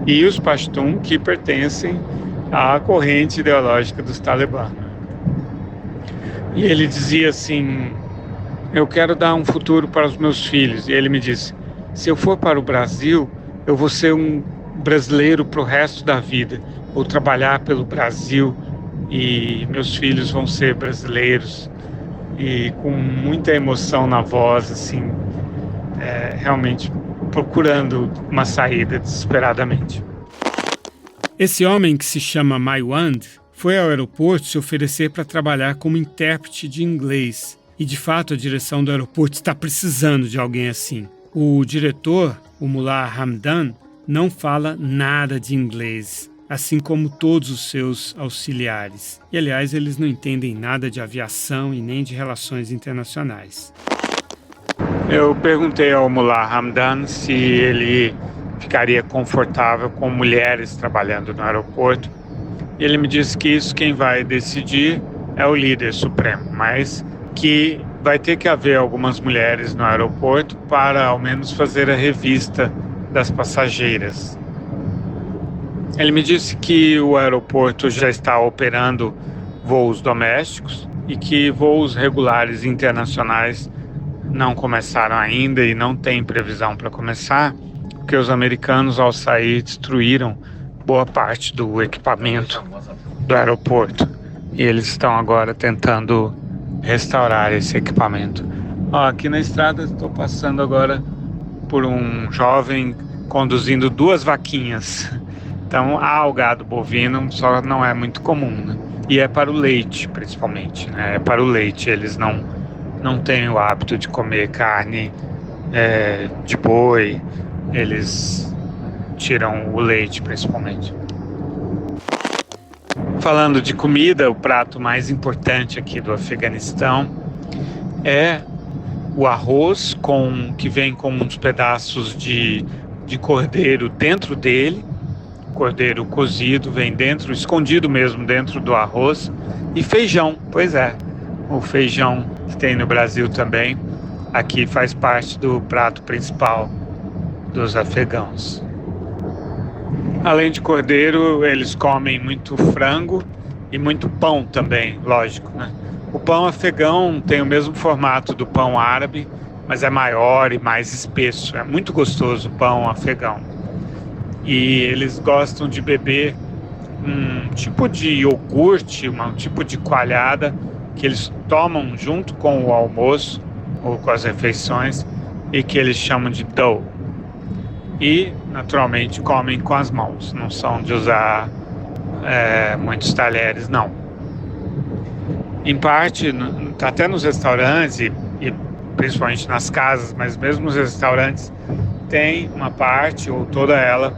Speaker 1: e os Pashtun que pertencem à corrente ideológica dos Talibã. E ele dizia assim: eu quero dar um futuro para os meus filhos. E ele me disse: se eu for para o Brasil, eu vou ser um brasileiro para o resto da vida. Vou trabalhar pelo Brasil e meus filhos vão ser brasileiros. E com muita emoção na voz, assim, realmente procurando uma saída desesperadamente. Esse homem, que se chama Maiwand, foi ao aeroporto se oferecer para trabalhar como intérprete de inglês. E, de fato, a direção do aeroporto está precisando de alguém assim. O diretor, o Mullah Hamdan, não fala nada de inglês, assim como todos os seus auxiliares. E, aliás, eles não entendem nada de aviação e nem de relações internacionais. Eu perguntei ao Mullah Hamdan se ele ficaria confortável com mulheres trabalhando no aeroporto. E ele me disse que isso quem vai decidir é o líder supremo, mas que vai ter que haver algumas mulheres no aeroporto para ao menos fazer a revista das passageiras. Ele me disse que o aeroporto já está operando voos domésticos e que voos regulares internacionais não começaram ainda e não tem previsão para começar, porque os americanos, ao sair, destruíram boa parte do equipamento do aeroporto e eles estão agora tentando restaurar esse equipamento. Aqui na estrada estou passando agora por um jovem conduzindo 2 vaquinhas. Então há o gado bovino, só não é muito comum, né? E é para o leite, principalmente, né? É para o leite. Eles não têm o hábito de comer carne de boi. Eles tiram o leite, principalmente. Falando de comida, o prato mais importante aqui do Afeganistão é o arroz que vem com uns pedaços de cordeiro dentro dele. Cordeiro cozido vem dentro, escondido mesmo dentro do arroz. E feijão, pois é, o feijão que tem no Brasil também, aqui faz parte do prato principal dos afegãos. Além de cordeiro, eles comem muito frango e muito pão também, lógico, né? O pão afegão tem o mesmo formato do pão árabe, mas é maior e mais espesso. É muito gostoso o pão afegão. E eles gostam de beber um tipo de iogurte, um tipo de coalhada que eles tomam junto com o almoço ou com as refeições e que eles chamam de dough. E, naturalmente, comem com as mãos. Não são de usar muitos talheres, não. Em parte, até nos restaurantes e principalmente nas casas, mas mesmo nos restaurantes, tem uma parte, ou toda ela,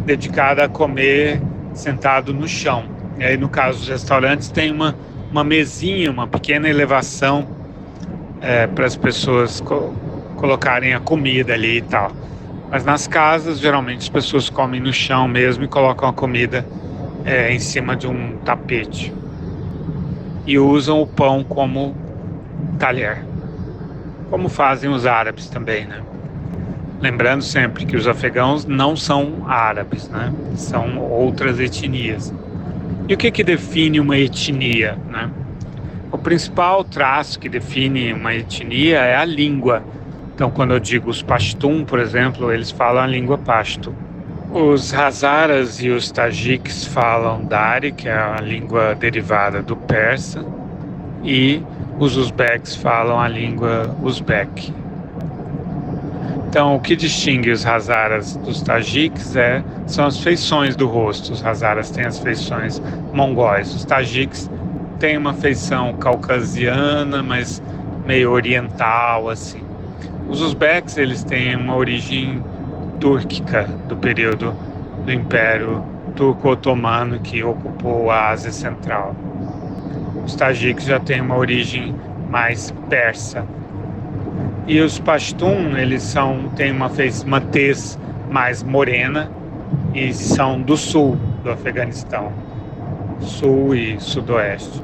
Speaker 1: dedicada a comer sentado no chão. E aí, no caso dos restaurantes, tem uma mesinha, uma pequena elevação para as pessoas colocarem a comida ali e tal. Mas nas casas, geralmente, as pessoas comem no chão mesmo e colocam a comida em cima de um tapete. E usam o pão como talher, como fazem os árabes também, né? Lembrando sempre que os afegãos não são árabes, né? São outras etnias. E o que define uma etnia, né? O principal traço que define uma etnia é a língua. Então, quando eu digo os Pashtun, por exemplo, eles falam a língua Pashto. Os Hazaras e os Tajiques falam Dari, que é a língua derivada do persa, e os Uzbeques falam a língua Uzbek. Então, o que distingue os Hazaras dos Tajiques são as feições do rosto. Os Hazaras têm as feições mongóis. Os Tajiques têm uma feição caucasiana, mas meio oriental, assim. Os Uzbeques, eles têm uma origem túrquica do período do Império Turco-Otomano que ocupou a Ásia Central. Os Tajiques já têm uma origem mais persa. E os Pashtun, eles têm uma tez mais morena e são do sul do Afeganistão, sul e sudoeste.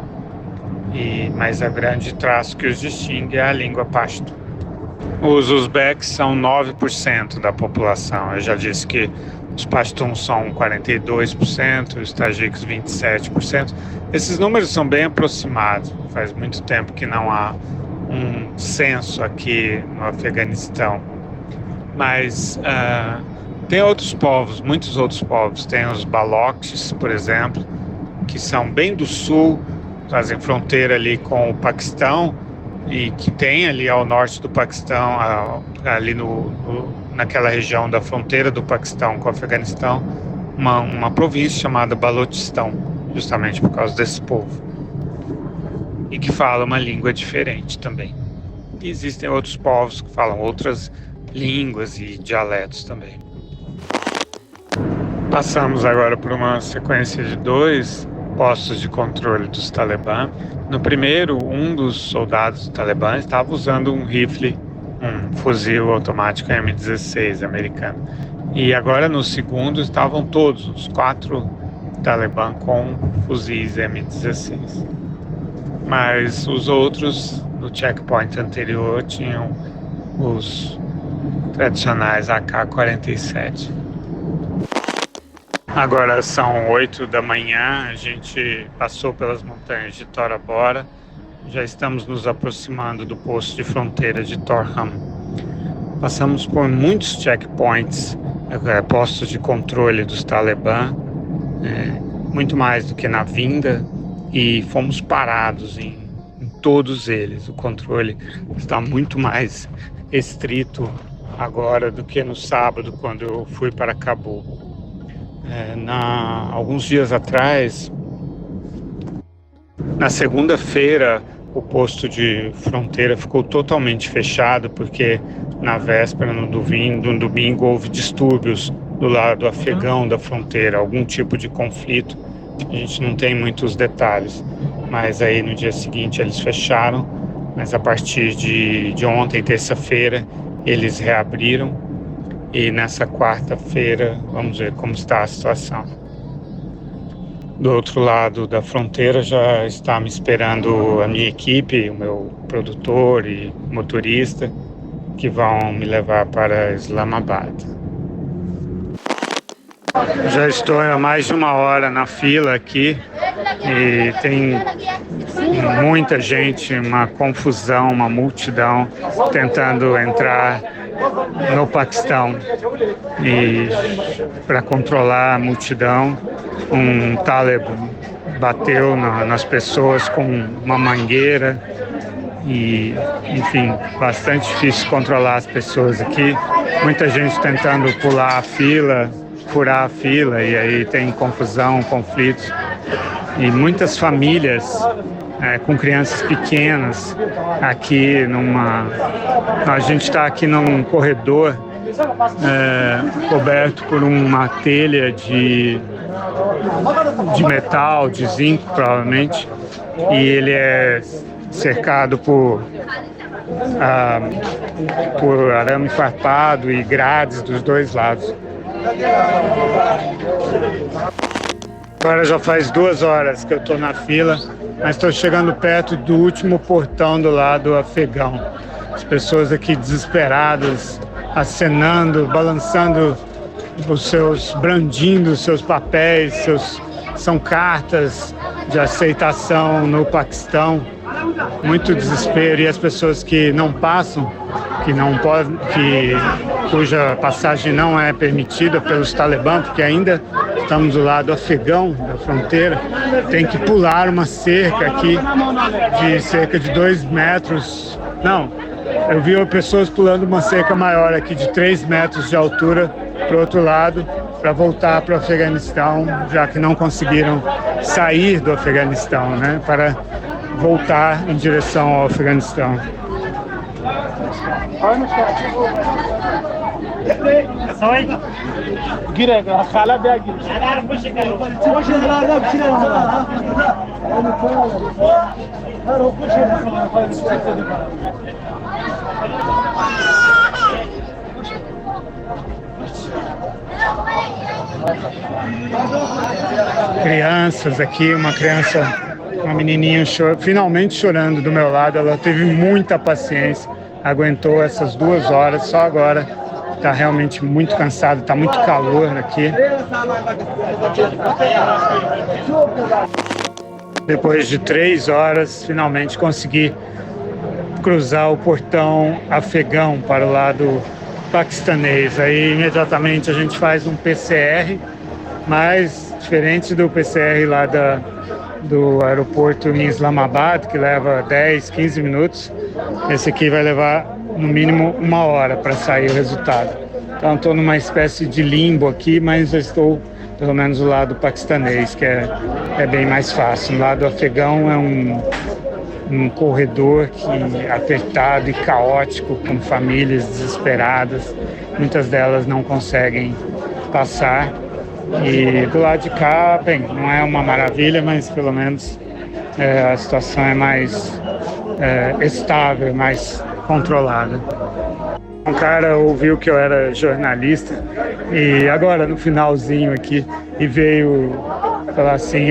Speaker 1: Mas o grande traço que os distingue é a língua Pashto. Os Uzbeques são 9% da população. Eu já disse que os pashtuns são 42%, os tajiques 27%. Esses números são bem aproximados. Faz muito tempo que não há um censo aqui no Afeganistão. Mas tem outros povos, muitos outros povos. Tem os Baloches, por exemplo, que são bem do sul, fazem fronteira ali com o Paquistão e que tem ali ao norte do Paquistão, ali naquela região da fronteira do Paquistão com o Afeganistão, uma província chamada Balochistan, justamente por causa desse povo, e que fala uma língua diferente também. E existem outros povos que falam outras línguas e dialetos também. Passamos agora por uma sequência de 2 postos de controle dos Talibã. No primeiro, um dos soldados do Talibã estava usando um rifle, um fuzil automático M16 americano. E agora no segundo estavam todos os 4 Talibã com fuzis M16. Mas os outros, no checkpoint anterior, tinham os tradicionais AK-47. Agora são 8 da manhã, a gente passou pelas montanhas de Tora Bora, já estamos nos aproximando do posto de fronteira de Torkham. Passamos por muitos checkpoints, postos de controle dos Talibã, muito mais do que na vinda, e fomos parados em todos eles. O controle está muito mais estrito agora do que no sábado, quando eu fui para Cabul. Alguns dias atrás, na segunda-feira, o posto de fronteira ficou totalmente fechado porque na véspera, no domingo, houve distúrbios do lado afegão da fronteira, algum tipo de conflito. A gente não tem muitos detalhes, mas aí no dia seguinte eles fecharam, mas a partir de ontem, terça-feira, eles reabriram. E nessa quarta-feira, vamos ver como está a situação. Do outro lado da fronteira já está me esperando a minha equipe, o meu produtor e motorista, que vão me levar para Islamabad. Já estou há mais de 1 hora na fila aqui e tem muita gente, uma confusão, uma multidão tentando entrar no Paquistão. E para controlar a multidão, um talib bateu nas pessoas com uma mangueira e, enfim, bastante difícil controlar as pessoas aqui. Muita gente tentando pular a fila, furar a fila, e aí tem confusão, conflitos. E muitas famílias com crianças pequenas aqui a gente está aqui num corredor coberto por uma telha de metal, de zinco provavelmente, e ele é cercado por arame farpado e grades dos 2 lados. Agora já faz 2 horas que eu estou na fila, mas estou chegando perto do último portão do lado afegão. As pessoas aqui desesperadas, acenando, balançando brandindo os seus papéis, são cartas de aceitação no Paquistão. Muito desespero, e as pessoas que não passam, cuja passagem não é permitida pelos Talibã, porque ainda estamos do lado afegão da fronteira, tem que pular uma cerca aqui de cerca de 2 metros. Não, eu vi pessoas pulando uma cerca maior aqui de 3 metros de altura para o outro lado, para voltar para o Afeganistão, já que não conseguiram sair do Afeganistão, né, para voltar em direção ao Afeganistão. Crianças aqui, uma menininha finalmente chorando do meu lado. Ela teve muita paciência, aguentou essas 2 horas, só agora
Speaker 2: está realmente muito cansado, está muito calor aqui. Depois de 3 horas, finalmente consegui cruzar o portão afegão para o lado paquistanês. Aí imediatamente a gente faz um PCR, mas diferente do PCR lá do aeroporto em Islamabad, que leva 10, 15 minutos, esse aqui vai levar no mínimo 1 hora para sair o resultado. Então estou numa espécie de limbo aqui, mas já estou pelo menos do lado paquistanês, que é bem mais fácil. O lado afegão é um corredor apertado e caótico, com famílias desesperadas. Muitas delas não conseguem passar. E do lado de cá, bem, não é uma maravilha, mas pelo menos a situação é mais estável, mais controlada. Um cara ouviu que eu era jornalista e agora no finalzinho aqui e veio falar assim,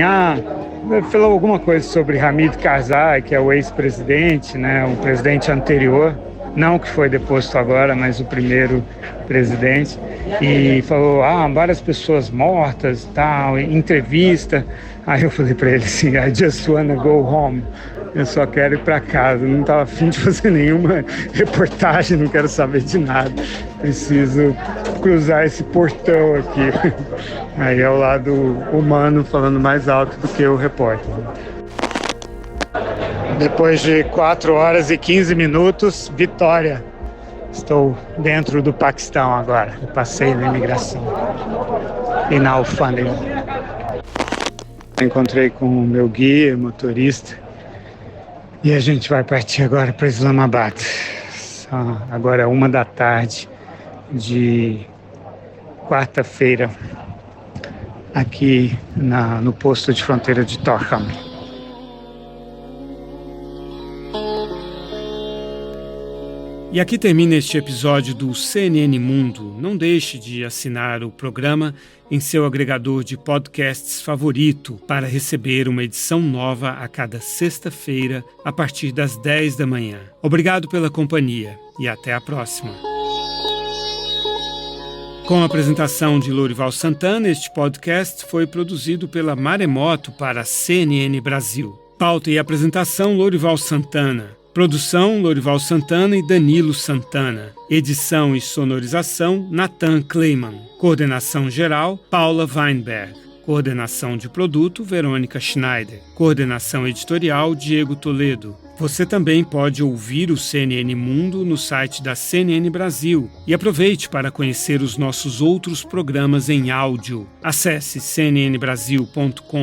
Speaker 2: falou alguma coisa sobre Hamid Karzai, que é o ex-presidente, né, o presidente anterior, não que foi deposto agora, mas o primeiro presidente, e falou, várias pessoas mortas, tal, entrevista. Aí eu falei para ele assim, I just wanna go home. Eu só quero ir para casa, não estava afim de fazer nenhuma reportagem, não quero saber de nada. Preciso cruzar esse portão aqui. Aí é o lado humano falando mais alto do que o repórter. Depois de 4 horas e 15 minutos, vitória. Estou dentro do Paquistão agora. Eu passei na imigração e na alfândega. Encontrei com o meu guia, motorista. E a gente vai partir agora para Islamabad. Agora é 1 da tarde de quarta-feira, aqui no posto de fronteira de Torkham.
Speaker 1: E aqui termina este episódio do CNN Mundo. Não deixe de assinar o programa em seu agregador de podcasts favorito para receber uma edição nova a cada sexta-feira, a partir das 10 da manhã. Obrigado pela companhia e até a próxima. Com a apresentação de Lourival Santana, este podcast foi produzido pela Maremoto para a CNN Brasil. Pauta e apresentação, Lourival Santana. Produção, Lourival Santana e Danilo Santana. Edição e sonorização, Nathan Kleiman. Coordenação geral, Paula Weinberg. Coordenação de produto, Verônica Schneider. Coordenação editorial, Diego Toledo. Você também pode ouvir o CNN Mundo no site da CNN Brasil. E aproveite para conhecer os nossos outros programas em áudio. Acesse cnnbrasil.com.br